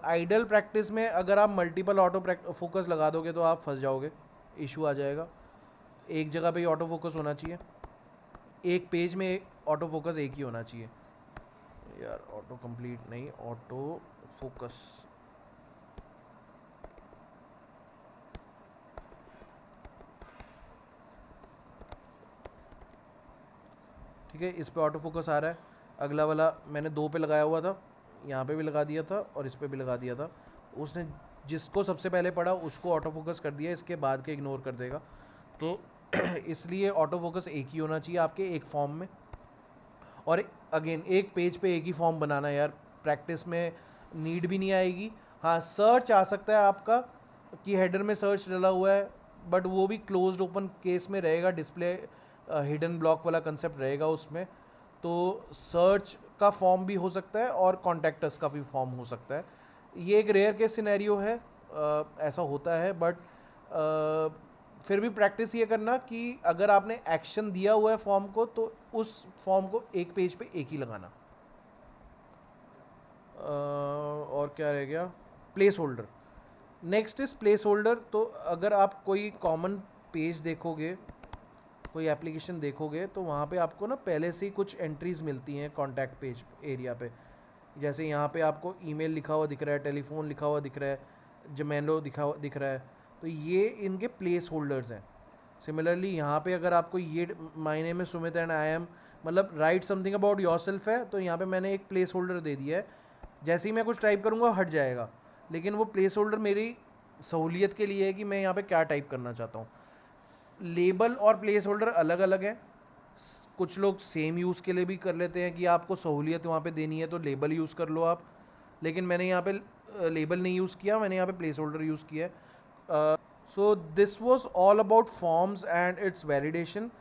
आइडल प्रैक्टिस में अगर आप मल्टीपल ऑटो फोकस लगा दोगे तो आप फंस जाओगे, इशू आ जाएगा। एक जगह पे ही ऑटो फोकस होना चाहिए, एक पेज में ऑटो फोकस एक ही होना चाहिए। यार ऑटो कंप्लीट नहीं, ऑटो फोकस। ठीक है, इस पे ऑटो फोकस आ रहा है। अगला वाला मैंने 2 पे लगाया हुआ था, यहाँ पे भी लगा दिया था और इस पे भी लगा दिया था। उसने जिसको सबसे पहले पढ़ा उसको ऑटो फोकस कर दिया, इसके बाद के इग्नोर कर देगा। तो इसलिए ऑटो फोकस एक ही होना चाहिए आपके एक फॉर्म में। और अगेन एक पेज पे एक ही फॉर्म बनाना यार, प्रैक्टिस में नीड भी नहीं आएगी। हाँ, सर्च आ सकता है आपका कि हेडर में सर्च डला हुआ है, बट वो भी क्लोज्ड ओपन केस में रहेगा, डिस्प्ले हिडन ब्लॉक वाला कंसेप्ट रहेगा उसमें। तो सर्च का फॉर्म भी हो सकता है और कॉन्टैक्टस का भी फॉर्म हो सकता है। ये एक रेयर केस सिनेरियो है, ऐसा होता है। बट फिर भी प्रैक्टिस ये करना कि अगर आपने एक्शन दिया हुआ है फॉर्म को, तो उस फॉर्म को एक पेज पे एक ही लगाना। और क्या रह गया, place holder. Next is place holder. तो अगर आप कोई कॉमन पेज देखोगे, कोई एप्लीकेशन देखोगे, तो वहाँ पे आपको ना पहले से ही कुछ एंट्रीज मिलती हैं कॉन्टैक्ट पेज एरिया पे। जैसे यहाँ पे आपको ईमेल लिखा हुआ दिख रहा है, टेलीफोन लिखा हुआ दिख रहा है, जोमेलो दिख रहा है। तो ये इनके प्लेस होल्डर्स हैं। सिमिलरली यहाँ पे अगर आपको ये my name is Sumit and I am, मतलब write something about yourself है, तो यहाँ पे मैंने एक प्लेस होल्डर दे दिया है। जैसे ही मैं कुछ टाइप करूँगा हट जाएगा, लेकिन वो प्लेस होल्डर मेरी सहूलियत के लिए है कि मैं यहाँ पे क्या टाइप करना चाहता हूँ। लेबल और प्लेस होल्डर अलग अलग हैं। कुछ लोग सेम यूज़ के लिए भी कर लेते हैं कि आपको सहूलियत वहाँ पे देनी है तो लेबल यूज़ कर लो आप, लेकिन मैंने यहाँ पे लेबल नहीं यूज़ किया, मैंने यहाँ पे प्लेस होल्डर यूज़ किया है। So this was all about forms and it's validation.